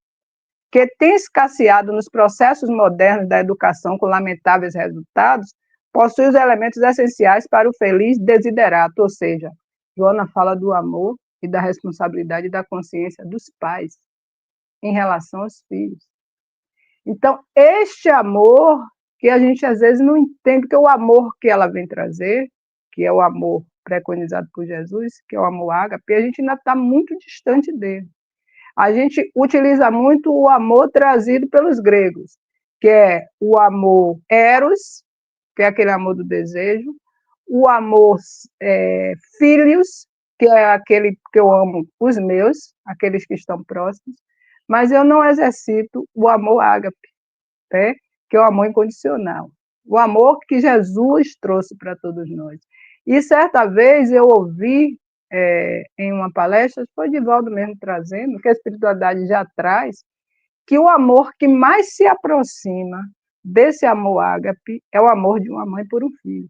que tem escasseado nos processos modernos da educação com lamentáveis resultados, possui os elementos essenciais para o feliz desiderato, ou seja, Joana fala do amor e da responsabilidade da consciência dos pais em relação aos filhos. Então, este amor que a gente às vezes não entende, porque o amor que ela vem trazer, que é o amor preconizado por Jesus, que é o amor ágape, a gente ainda está muito distante dele. A gente utiliza muito o amor trazido pelos gregos, que é o amor eros, que é aquele amor do desejo, o amor filhos, que é aquele que eu amo os meus, aqueles que estão próximos, mas eu não exercito o amor ágape, né? Que é o amor incondicional, o amor que Jesus trouxe para todos nós. E certa vez eu ouvi em uma palestra, foi Divaldo mesmo trazendo, que a espiritualidade já traz, que o amor que mais se aproxima desse amor ágape é o amor de uma mãe por um filho.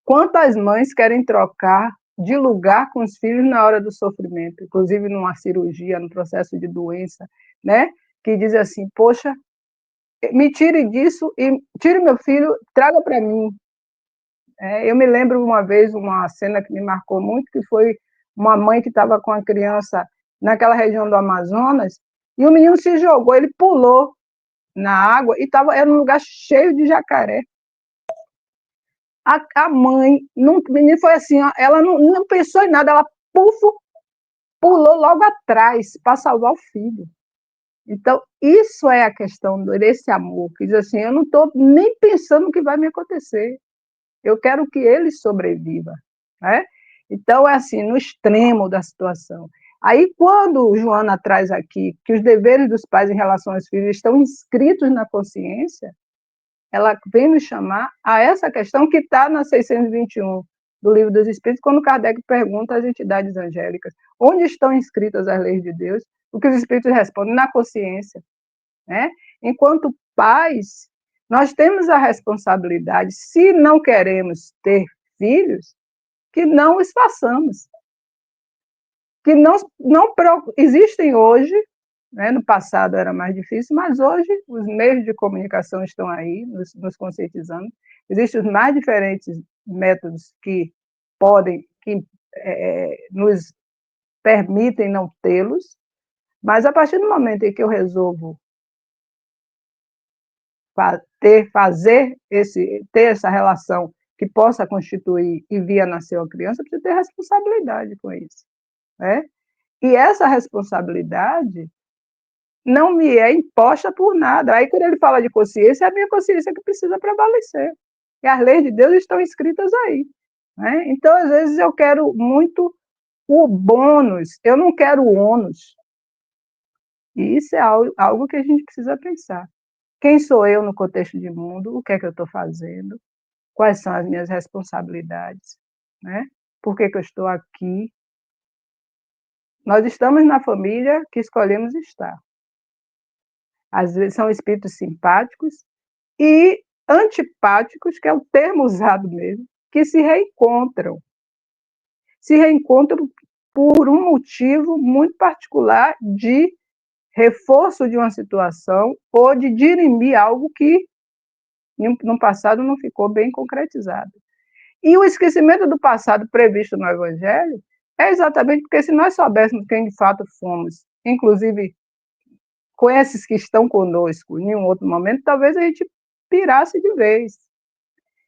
Quantas mães querem trocar de lugar com os filhos na hora do sofrimento, inclusive numa cirurgia, no processo de doença, né? Que diz assim, poxa, me tire disso e tire meu filho, traga para mim. Eu me lembro uma vez, uma cena que me marcou muito, que foi uma mãe que estava com a criança naquela região do Amazonas, e o menino se jogou, ele pulou na água e era um lugar cheio de jacaré. A mãe, o menino foi assim, ela não pensou em nada, ela pulou logo atrás para salvar o filho. Então, isso é a questão desse amor, que diz assim, eu não estou nem pensando no que vai me acontecer, eu quero que ele sobreviva, né? Então, é assim, no extremo da situação. Aí, quando Joana traz aqui que os deveres dos pais em relação aos filhos estão inscritos na consciência, ela vem nos chamar a essa questão que está na 621 do Livro dos Espíritos, quando Kardec pergunta às entidades angélicas onde estão inscritas as leis de Deus, o que os espíritos respondem? Na consciência, né? Enquanto pais, nós temos a responsabilidade, se não queremos ter filhos, que não os façamos. Que não existem hoje, né? No passado era mais difícil, mas hoje os meios de comunicação estão aí, nos conscientizando. Existem os mais diferentes métodos que nos permitem não tê-los, mas a partir do momento em que eu resolvo ter essa relação que possa constituir e vir a nascer uma criança, eu preciso ter responsabilidade com isso, né? E essa responsabilidade não me é imposta por nada. Aí, quando ele fala de consciência, é a minha consciência que precisa prevalecer. E as leis de Deus estão escritas aí, né? Então, às vezes, eu quero muito o bônus, eu não quero o ônus. E isso é algo que a gente precisa pensar. Quem sou eu no contexto de mundo? O que é que eu estou fazendo? Quais são as minhas responsabilidades? Né? Por que eu estou aqui? Nós estamos na família que escolhemos estar. Às vezes são espíritos simpáticos e antipáticos, que é o termo usado mesmo, que se reencontram. Se reencontram por um motivo muito particular de reforço de uma situação ou de dirimir algo que no passado não ficou bem concretizado. E o esquecimento do passado previsto no Evangelho é exatamente porque se nós soubéssemos quem de fato fomos, inclusive com esses que estão conosco em um outro momento, talvez a gente pirasse de vez.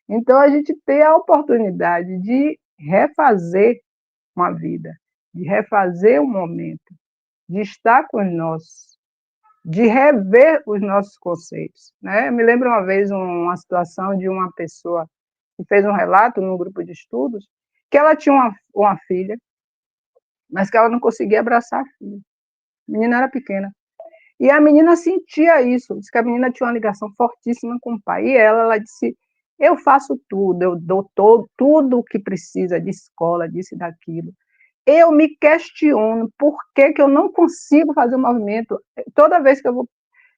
Então, a gente tem a oportunidade de refazer uma vida, de refazer um momento, de estar com os nossos, de rever os nossos conceitos, né? Eu me lembro uma vez uma situação de uma pessoa que fez um relato num grupo de estudos que ela tinha uma filha, mas que ela não conseguia abraçar a filha. A menina era pequena. E a menina sentia isso, disse que a menina tinha uma ligação fortíssima com o pai. E ela disse, eu faço tudo, eu dou tudo o que precisa de escola, disso e daquilo. Eu me questiono por que, que eu não consigo fazer o movimento. Toda vez que eu vou...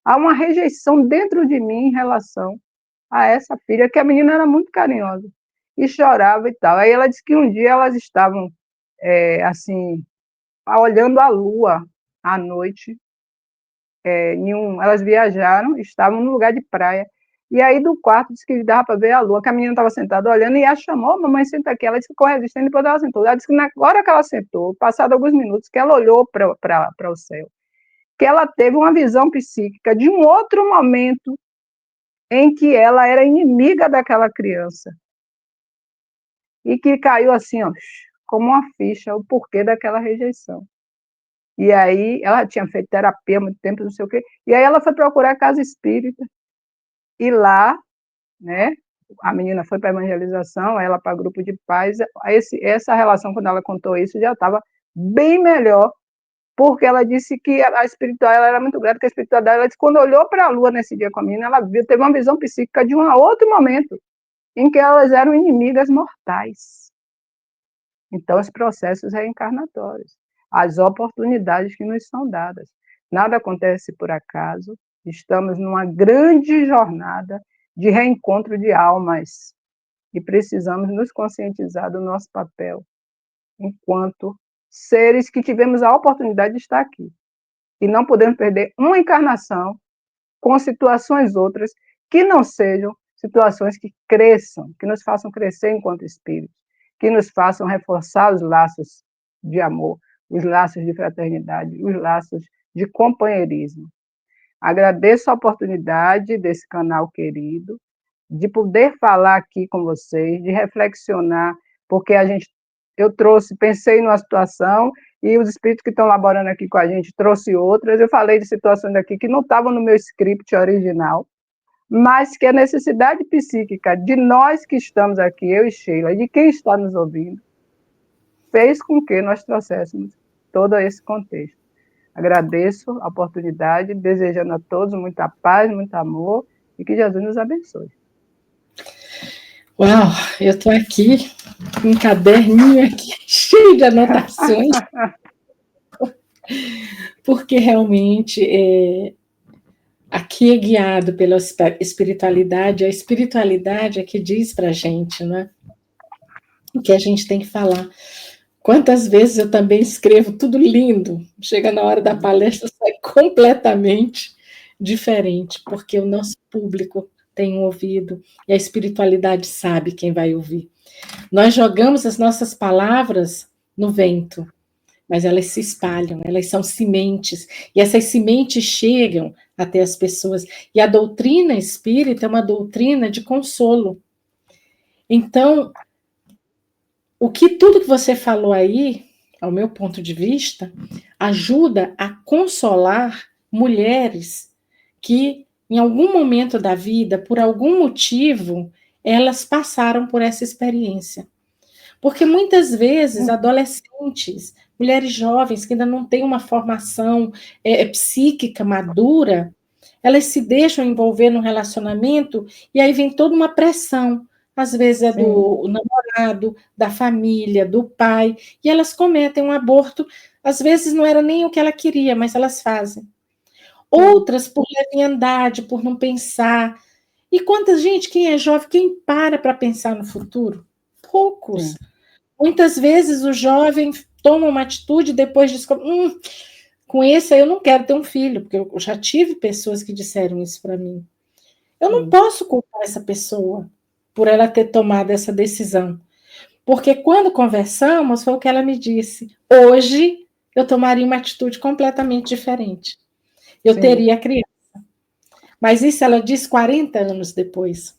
Há uma rejeição dentro de mim em relação a essa filha, que a menina era muito carinhosa. E chorava e tal. Aí ela disse que um dia elas estavam, assim, olhando a lua à noite, elas viajaram, estavam num lugar de praia, e aí do quarto disse que dava para ver a lua, que a menina estava sentada olhando, e a chamou, mamãe, senta aqui, ela disse que ficou resistente, depois ela sentou, ela disse que na hora que ela sentou, passado alguns minutos, que ela olhou para o céu, que ela teve uma visão psíquica de um outro momento em que ela era inimiga daquela criança, e que caiu assim, ó, como uma ficha, o porquê daquela rejeição. E aí ela tinha feito terapia há muito tempo, não sei o quê, e aí ela foi procurar a casa espírita, e lá, né, a menina foi para a evangelização, ela para grupo de pais, essa relação, quando ela contou isso, já estava bem melhor, porque ela disse que a espiritual, ela era muito grata, que a espiritual dela, ela disse, quando olhou para a lua nesse dia com a menina, ela viu, teve uma visão psíquica de um outro momento, em que elas eram inimigas mortais. Então, os processos reencarnatórios, as oportunidades que nos são dadas. Nada acontece por acaso, estamos numa grande jornada de reencontro de almas e precisamos nos conscientizar do nosso papel enquanto seres que tivemos a oportunidade de estar aqui. E não podemos perder uma encarnação com situações outras que não sejam situações que cresçam, que nos façam crescer enquanto espíritos, que nos façam reforçar os laços de amor, os laços de fraternidade, os laços de companheirismo. Agradeço a oportunidade desse canal querido, de poder falar aqui com vocês, de reflexionar, porque eu pensei numa situação e os espíritos que estão laborando aqui com a gente trouxe outras. Eu falei de situações aqui que não estavam no meu script original, mas que a necessidade psíquica de nós que estamos aqui, eu e Sheila, e de quem está nos ouvindo, fez com que nós trouxéssemos todo esse contexto. Agradeço a oportunidade, desejando a todos muita paz, muito amor e que Jesus nos abençoe. Uau, eu estou aqui com um caderninho aqui cheio de anotações, porque realmente aqui é guiado pela espiritualidade, a espiritualidade é que diz para a gente, né, o que a gente tem que falar. Quantas vezes eu também escrevo tudo lindo, chega na hora da palestra, sai completamente diferente, porque o nosso público tem um ouvido e a espiritualidade sabe quem vai ouvir. Nós jogamos as nossas palavras no vento, mas elas se espalham, elas são sementes, e essas sementes chegam até as pessoas. E a doutrina espírita é uma doutrina de consolo. Então, tudo que você falou aí, ao meu ponto de vista, ajuda a consolar mulheres que, em algum momento da vida, por algum motivo, elas passaram por essa experiência. Porque muitas vezes adolescentes, mulheres jovens que ainda não têm uma formação psíquica madura, elas se deixam envolver num relacionamento e aí vem toda uma pressão. Às vezes é do namorado, da família, do pai, e elas cometem um aborto. Às vezes não era nem o que ela queria, mas elas fazem. Outras por leviandade, por não pensar. E quanta gente, quem é jovem, quem para pensar no futuro? Poucos. Sim. Muitas vezes o jovem toma uma atitude e depois descobre, com esse aí eu não quero ter um filho, porque eu já tive pessoas que disseram isso para mim. Eu não posso culpar essa pessoa por ela ter tomado essa decisão. Porque quando conversamos, foi o que ela me disse. Hoje, eu tomaria uma atitude completamente diferente. Eu teria a criança. Mas isso ela diz 40 anos depois.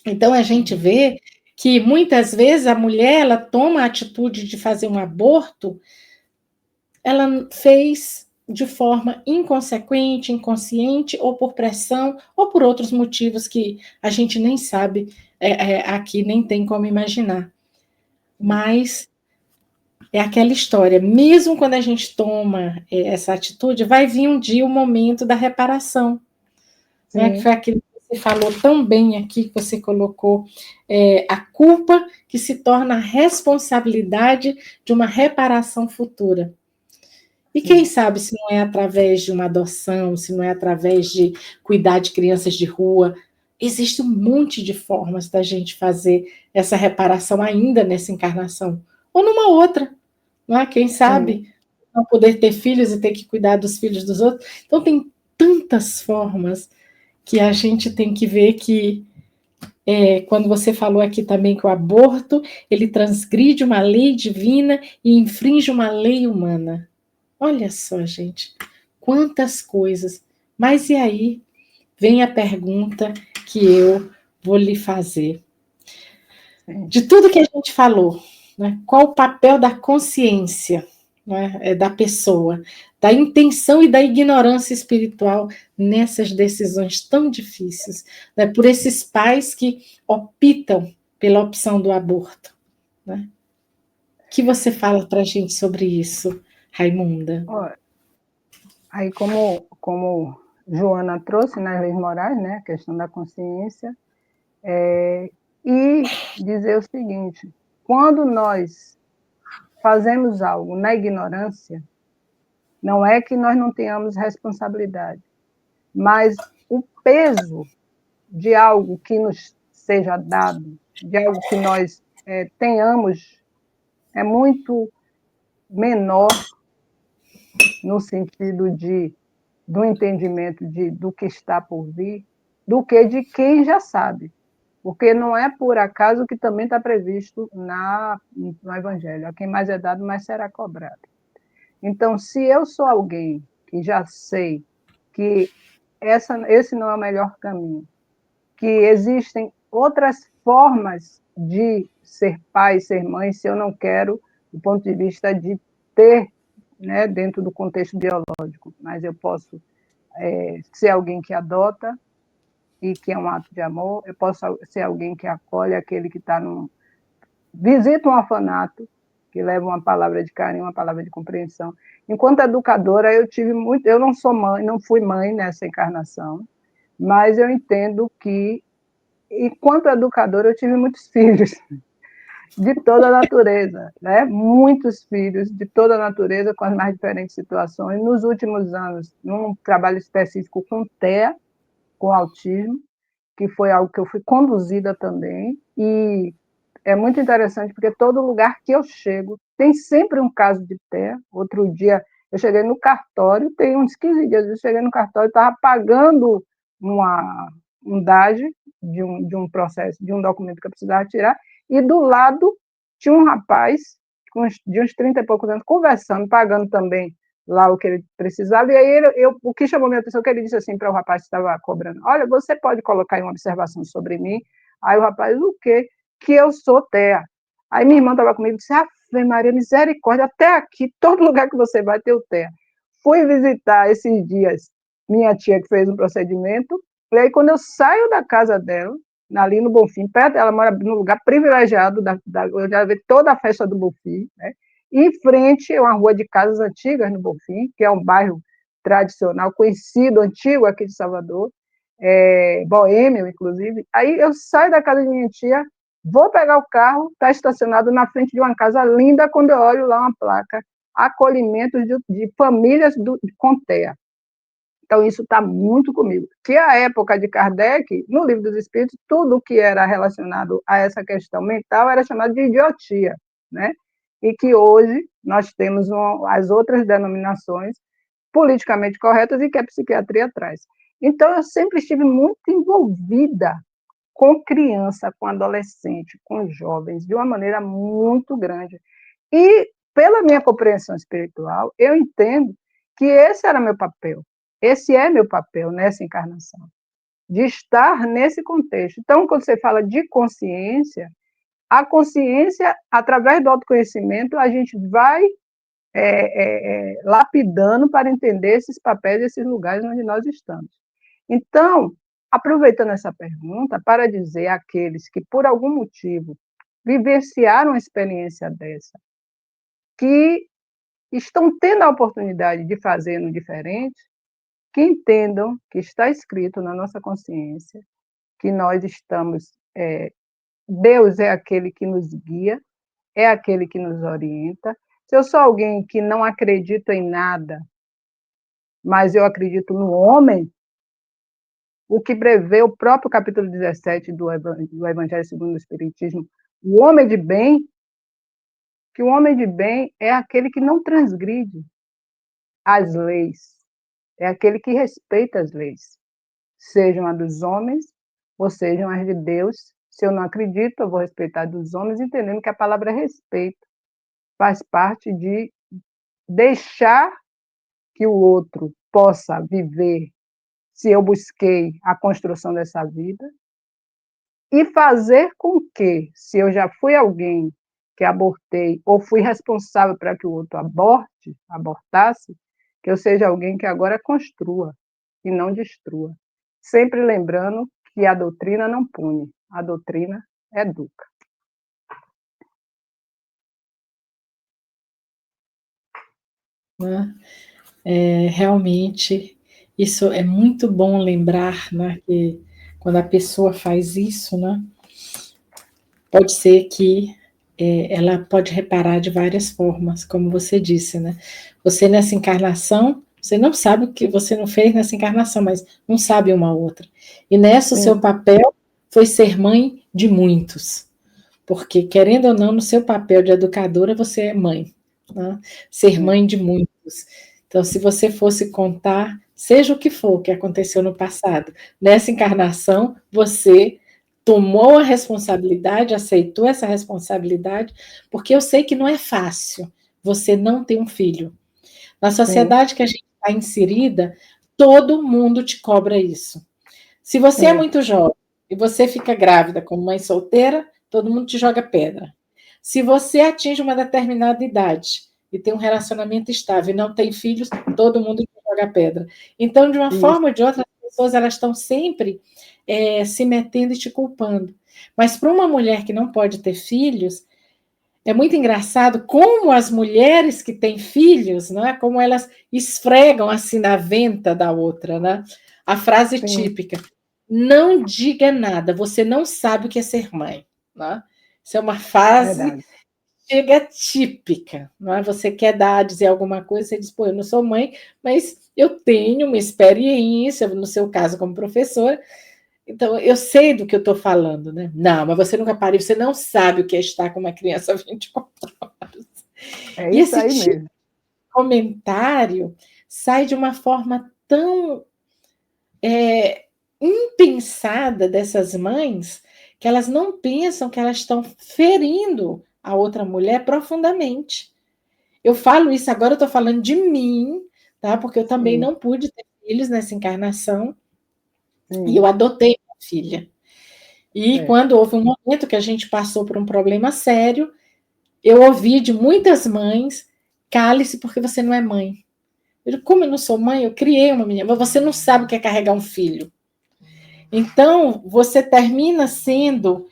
Então, a gente vê que muitas vezes a mulher ela toma a atitude de fazer um aborto, ela fez de forma inconsequente, inconsciente, ou por pressão, ou por outros motivos que a gente nem sabe, aqui nem tem como imaginar. Mas é aquela história, mesmo quando a gente toma essa atitude, vai vir um dia o momento da reparação, né? Que foi aquilo que você falou tão bem aqui, que você colocou, a culpa que se torna a responsabilidade de uma reparação futura. E quem sabe se não é através de uma adoção, se não é através de cuidar de crianças de rua, existe um monte de formas da gente fazer essa reparação ainda nessa encarnação, ou numa outra, não é? Quem sabe não poder ter filhos e ter que cuidar dos filhos dos outros. Então tem tantas formas que a gente tem que ver que, quando você falou aqui também que o aborto, ele transgride uma lei divina e infringe uma lei humana. Olha só, gente, quantas coisas. Mas e aí vem a pergunta que eu vou lhe fazer. De tudo que a gente falou, né, qual o papel da consciência, né, da pessoa, da intenção e da ignorância espiritual nessas decisões tão difíceis, né, por esses pais que optam pela opção do aborto, né? O que você fala para a gente sobre isso, Raimunda? Aí, como Joana trouxe nas Leis Morais, né, a questão da consciência, e dizer o seguinte: quando nós fazemos algo na ignorância, não é que nós não tenhamos responsabilidade, mas o peso de algo que nos seja dado, de algo que nós tenhamos, é muito menor no sentido do entendimento do que está por vir, do que de quem já sabe. Porque não é por acaso que também está previsto no Evangelho. A quem mais é dado, mais será cobrado. Então, se eu sou alguém que já sei que esse não é o melhor caminho, que existem outras formas de ser pai, ser mãe, se eu não quero, do ponto de vista de ter, né, dentro do contexto biológico, mas eu posso ser alguém que adota e que é um ato de amor, eu posso ser alguém que acolhe aquele que está visita um orfanato, que leva uma palavra de carinho, uma palavra de compreensão. Enquanto educadora, eu não sou mãe, não fui mãe nessa encarnação, mas eu entendo que, enquanto educadora, eu tive muitos filhos de toda a natureza, né? Muitos filhos de toda a natureza, com as mais diferentes situações. Nos últimos anos, num trabalho específico com TEA, com autismo, que foi algo que eu fui conduzida também, e é muito interessante porque todo lugar que eu chego tem sempre um caso de TEA. Outro dia eu cheguei no cartório, tem uns 15 dias, eu cheguei no cartório, estava pagando um DAGE de um processo, de um documento que eu precisava tirar, e do lado tinha um rapaz de uns 30 e poucos anos conversando, pagando também lá o que ele precisava, e aí o que chamou minha atenção é que ele disse assim para o rapaz que estava cobrando: olha, você pode colocar aí uma observação sobre mim? Aí o rapaz: o quê? Que eu sou TEA. Aí minha irmã estava comigo e disse: Ave Maria, misericórdia, até aqui, todo lugar que você vai ter o TEA. Fui visitar esses dias minha tia que fez um procedimento, e aí quando eu saio da casa dela, ali no Bonfim, perto, ela mora num lugar privilegiado, eu já vi toda a festa do Bonfim, né? Em frente é uma rua de casas antigas no Bonfim, que é um bairro tradicional, conhecido, antigo aqui de Salvador, boêmio, inclusive. Aí eu saio da casa de minha tia, vou pegar o carro, está estacionado na frente de uma casa linda, quando eu olho lá uma placa: acolhimentos de famílias com TEA. Então, isso está muito comigo. Que a época de Kardec, no Livro dos Espíritos, tudo que era relacionado a essa questão mental era chamado de idiotia, né? E que hoje nós temos as outras denominações politicamente corretas e que a psiquiatria traz. Então, eu sempre estive muito envolvida com criança, com adolescente, com jovens, de uma maneira muito grande. E, pela minha compreensão espiritual, eu entendo que esse era meu papel. Esse é meu papel nessa encarnação, de estar nesse contexto. Então, quando você fala de consciência, a consciência, através do autoconhecimento, a gente vai lapidando para entender esses papéis, esses lugares onde nós estamos. Então, aproveitando essa pergunta, para dizer àqueles que, por algum motivo, vivenciaram uma experiência dessa, que estão tendo a oportunidade de fazer no diferente, que entendam que está escrito na nossa consciência, que nós estamos, Deus é aquele que nos guia, é aquele que nos orienta. Se eu sou alguém que não acredita em nada, mas eu acredito no homem, o que prevê o próprio capítulo 17 do Evangelho segundo o Espiritismo, o homem de bem, que o homem de bem é aquele que não transgride as leis, é aquele que respeita as leis, sejam as dos homens ou sejam as de Deus. Se eu não acredito, eu vou respeitar dos homens, entendendo que a palavra respeito faz parte de deixar que o outro possa viver, se eu busquei a construção dessa vida, e fazer com que, se eu já fui alguém que abortei, ou fui responsável para que o outro abortasse, que eu seja alguém que agora construa e não destrua. Sempre lembrando que a doutrina não pune, a doutrina educa. Né? Realmente, isso é muito bom lembrar, né, que quando a pessoa faz isso, né, pode ser que ela pode reparar de várias formas, como você disse, né? Você nessa encarnação, você não sabe o que você não fez nessa encarnação, mas não sabe uma outra. E nessa o seu papel foi ser mãe de muitos, porque querendo ou não, no seu papel de educadora você é mãe, né? Ser mãe de muitos. Então, se você fosse contar, seja o que for que aconteceu no passado, nessa encarnação você tomou a responsabilidade, aceitou essa responsabilidade, porque eu sei que não é fácil você não ter um filho. Na sociedade que a gente está inserida, todo mundo te cobra isso. Se você é muito jovem e você fica grávida como mãe solteira, todo mundo te joga pedra. Se você atinge uma determinada idade e tem um relacionamento estável e não tem filhos, todo mundo te joga pedra. Então, de uma forma ou de outra, as pessoas elas estão sempre se metendo e te culpando. Mas para uma mulher que não pode ter filhos, é muito engraçado como as mulheres que têm filhos, né, como elas esfregam assim na venta da outra, né? A frase típica: não diga nada, você não sabe o que é ser mãe, né? Isso é uma frase chega típica, não é? Você quer dizer alguma coisa, você diz, pô, eu não sou mãe, mas eu tenho uma experiência, no seu caso como professora, então eu sei do que eu estou falando, né? Não, mas você nunca pariu, você não sabe o que é estar com uma criança 24 horas. É e isso esse aí tipo mesmo. de comentário sai de uma forma tão impensada dessas mães que elas não pensam que elas estão ferindo a outra mulher profundamente. Eu falo isso agora, eu estou falando de mim, tá? Porque eu também não pude ter filhos nessa encarnação e eu adotei uma filha. E quando houve um momento que a gente passou por um problema sério, eu ouvi de muitas mães: cale-se porque você não é mãe. Eu digo, como eu não sou mãe, eu criei uma menina, mas você não sabe o que é carregar um filho. Então, você termina sendo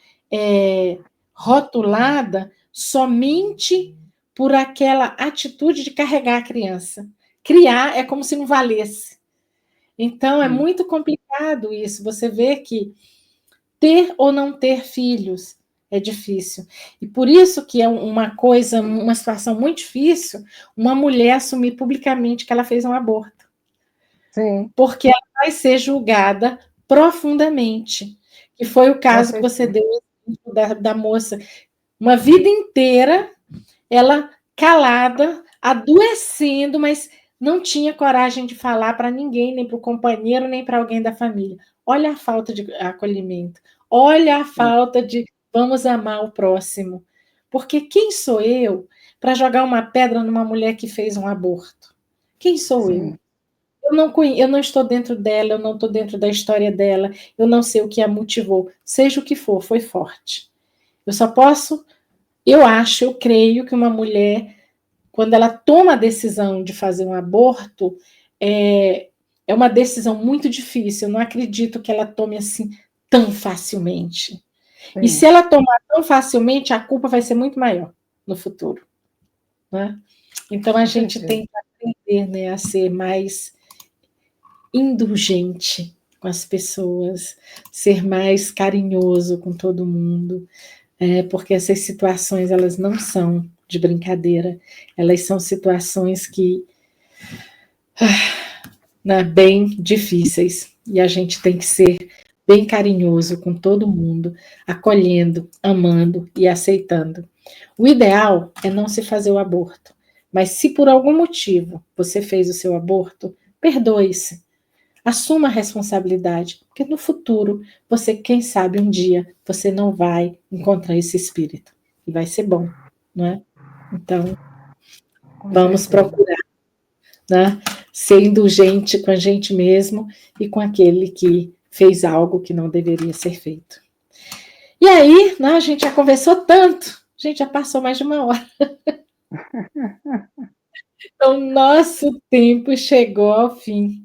rotulada somente por aquela atitude de carregar a criança. Criar é como se não valesse. Então, é muito complicado isso. Você vê que ter ou não ter filhos é difícil. E por isso que é uma situação muito difícil, uma mulher assumir publicamente que ela fez um aborto. Sim. Porque ela vai ser julgada profundamente. Que foi o caso que você deu da moça. Uma vida inteira, ela calada, adoecendo, mas não tinha coragem de falar para ninguém, nem para o companheiro, nem para alguém da família. Olha a falta de acolhimento. Olha a falta de vamos amar o próximo. Porque quem sou eu para jogar uma pedra numa mulher que fez um aborto? Quem sou eu? Eu não estou dentro dela, eu não estou dentro da história dela, eu não sei o que a motivou. Seja o que for, foi forte. Eu só posso, eu acho, eu creio que uma mulher quando ela toma a decisão de fazer um aborto, é uma decisão muito difícil. Eu não acredito que ela tome assim tão facilmente. Sim. E se ela tomar tão facilmente, a culpa vai ser muito maior no futuro, né? Então a gente tem que aprender, né, a ser mais indulgente com as pessoas, ser mais carinhoso com todo mundo, porque essas situações elas não são de brincadeira, elas são situações que né, bem difíceis, e a gente tem que ser bem carinhoso com todo mundo, acolhendo, amando e aceitando. O ideal é não se fazer o aborto, mas se por algum motivo você fez o seu aborto, perdoe-se, assuma a responsabilidade, porque no futuro, você, quem sabe, um dia, você não vai encontrar esse espírito, e vai ser bom, não é? Então, vamos procurar, né, ser indulgente com a gente mesmo e com aquele que fez algo que não deveria ser feito. E aí, né, a gente já conversou tanto, a gente já passou mais de 1 hora. Então, nosso tempo chegou ao fim.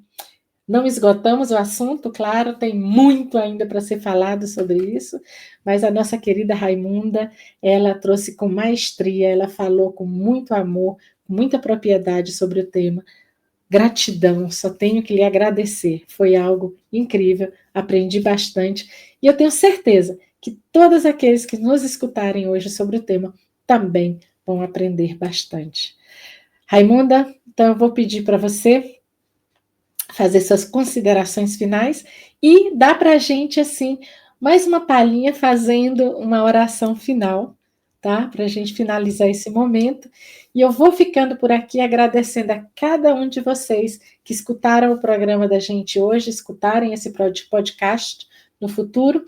Não esgotamos o assunto, claro, tem muito ainda para ser falado sobre isso, mas a nossa querida Raimunda, ela trouxe com maestria, ela falou com muito amor, com muita propriedade sobre o tema. Gratidão, só tenho que lhe agradecer, foi algo incrível, aprendi bastante, e eu tenho certeza que todos aqueles que nos escutarem hoje sobre o tema também vão aprender bastante. Raimunda, então eu vou pedir para você fazer suas considerações finais e dar para a gente, assim, mais uma palhinha fazendo uma oração final, tá? Para a gente finalizar esse momento. E eu vou ficando por aqui agradecendo a cada um de vocês que escutaram o programa da gente hoje, escutarem esse podcast no futuro.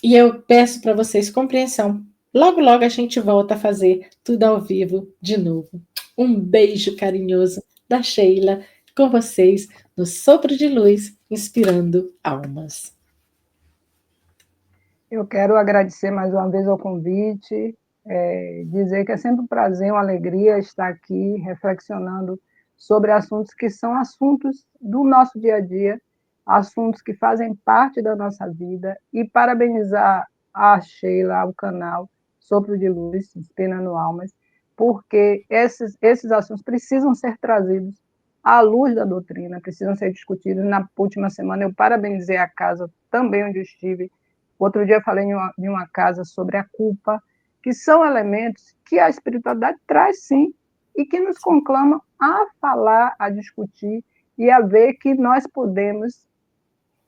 E eu peço para vocês compreensão. Logo, logo a gente volta a fazer tudo ao vivo de novo. Um beijo carinhoso da Sheila com vocês no Sopro de Luz, inspirando almas. Eu quero agradecer mais uma vez ao convite, dizer que é sempre um prazer, uma alegria estar aqui reflexionando sobre assuntos que são assuntos do nosso dia a dia, assuntos que fazem parte da nossa vida, e parabenizar a Sheila, ao canal Sopro de Luz, Inspirando Almas, porque esses assuntos precisam ser trazidos à luz da doutrina, precisam ser discutidos. Na última semana eu parabenizei a casa também onde eu estive. Outro dia eu falei em uma casa sobre a culpa, que são elementos que a espiritualidade traz, sim, e que nos conclamam a falar, a discutir e a ver que nós podemos,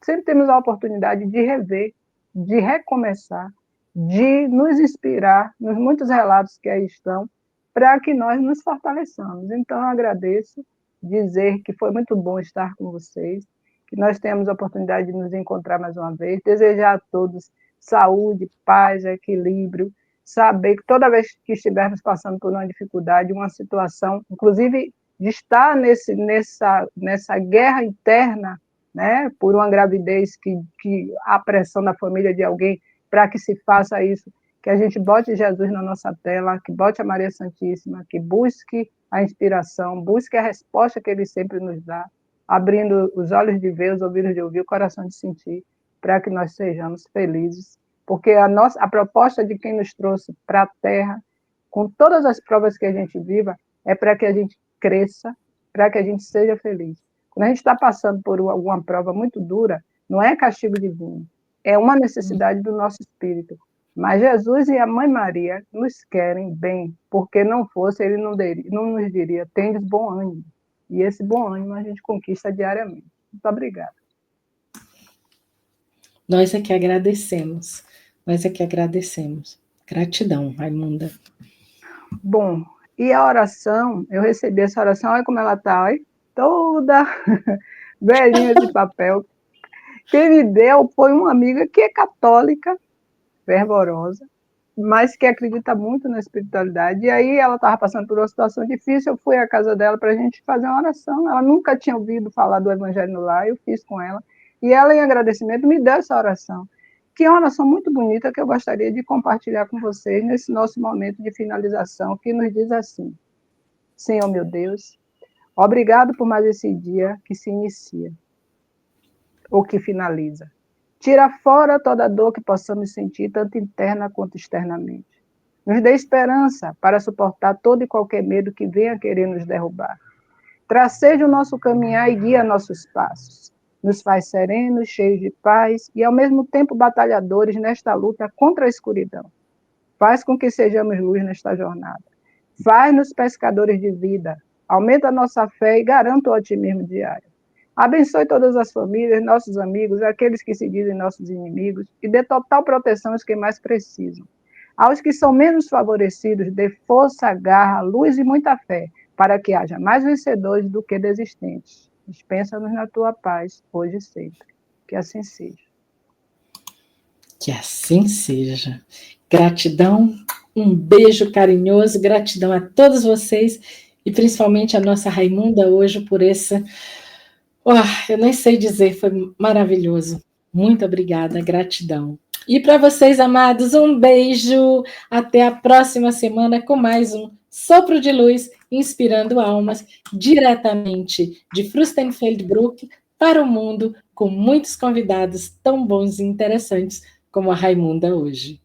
sempre temos a oportunidade de rever, de recomeçar, de nos inspirar nos muitos relatos que aí estão, para que nós nos fortaleçamos. Então, eu agradeço, dizer que foi muito bom estar com vocês, que nós tenhamos a oportunidade de nos encontrar mais uma vez, desejar a todos saúde, paz, equilíbrio, saber que toda vez que estivermos passando por uma dificuldade, uma situação, inclusive de estar nessa guerra interna, né, por uma gravidez que a pressão da família de alguém para que se faça isso, que a gente bote Jesus na nossa tela, que bote a Maria Santíssima, que busque a inspiração, busque a resposta que Ele sempre nos dá, abrindo os olhos de ver, os ouvidos de ouvir, o coração de sentir, para que nós sejamos felizes, porque a proposta de quem nos trouxe para a Terra, com todas as provas que a gente viva, é para que a gente cresça, para que a gente seja feliz. Quando a gente está passando por alguma prova muito dura, não é castigo divino, é uma necessidade do nosso espírito. Mas Jesus e a Mãe Maria nos querem bem, porque não fosse, Ele não nos diria, tendes bom ânimo. E esse bom ânimo a gente conquista diariamente. Muito obrigada. Nós é que agradecemos. Nós é que agradecemos. Gratidão, Raimunda. Bom, e a oração, eu recebi essa oração, olha como ela está, toda velhinha de papel. Quem me deu foi uma amiga que é católica, fervorosa, mas que acredita muito na espiritualidade. E aí ela estava passando por uma situação difícil, eu fui à casa dela para a gente fazer uma oração. Ela nunca tinha ouvido falar do Evangelho no Lar, eu fiz com ela. E ela, em agradecimento, me deu essa oração, que é uma oração muito bonita que eu gostaria de compartilhar com vocês nesse nosso momento de finalização, que nos diz assim: Senhor meu Deus, obrigado por mais esse dia que se inicia, ou que finaliza. Tira fora toda dor que possamos sentir, tanto interna quanto externamente. Nos dê esperança para suportar todo e qualquer medo que venha querer nos derrubar. Traceja o nosso caminhar e guia nossos passos. Nos faz serenos, cheios de paz e, ao mesmo tempo, batalhadores nesta luta contra a escuridão. Faz com que sejamos luz nesta jornada. Faz-nos pescadores de vida. Aumenta a nossa fé e garanta o otimismo diário. Abençoe todas as famílias, nossos amigos, aqueles que se dizem nossos inimigos, e dê total proteção aos que mais precisam. Aos que são menos favorecidos, dê força, garra, luz e muita fé, para que haja mais vencedores do que desistentes. Dispensa-nos na tua paz, hoje e sempre. Que assim seja. Que assim seja. Gratidão, um beijo carinhoso, gratidão a todos vocês, e principalmente a nossa Raimunda hoje por esse... eu nem sei dizer, foi maravilhoso. Muito obrigada, gratidão. E para vocês, amados, um beijo. Até a próxima semana com mais um Sopro de Luz, inspirando almas, diretamente de Fürstenfeldbruck para o mundo, com muitos convidados tão bons e interessantes como a Raimunda hoje.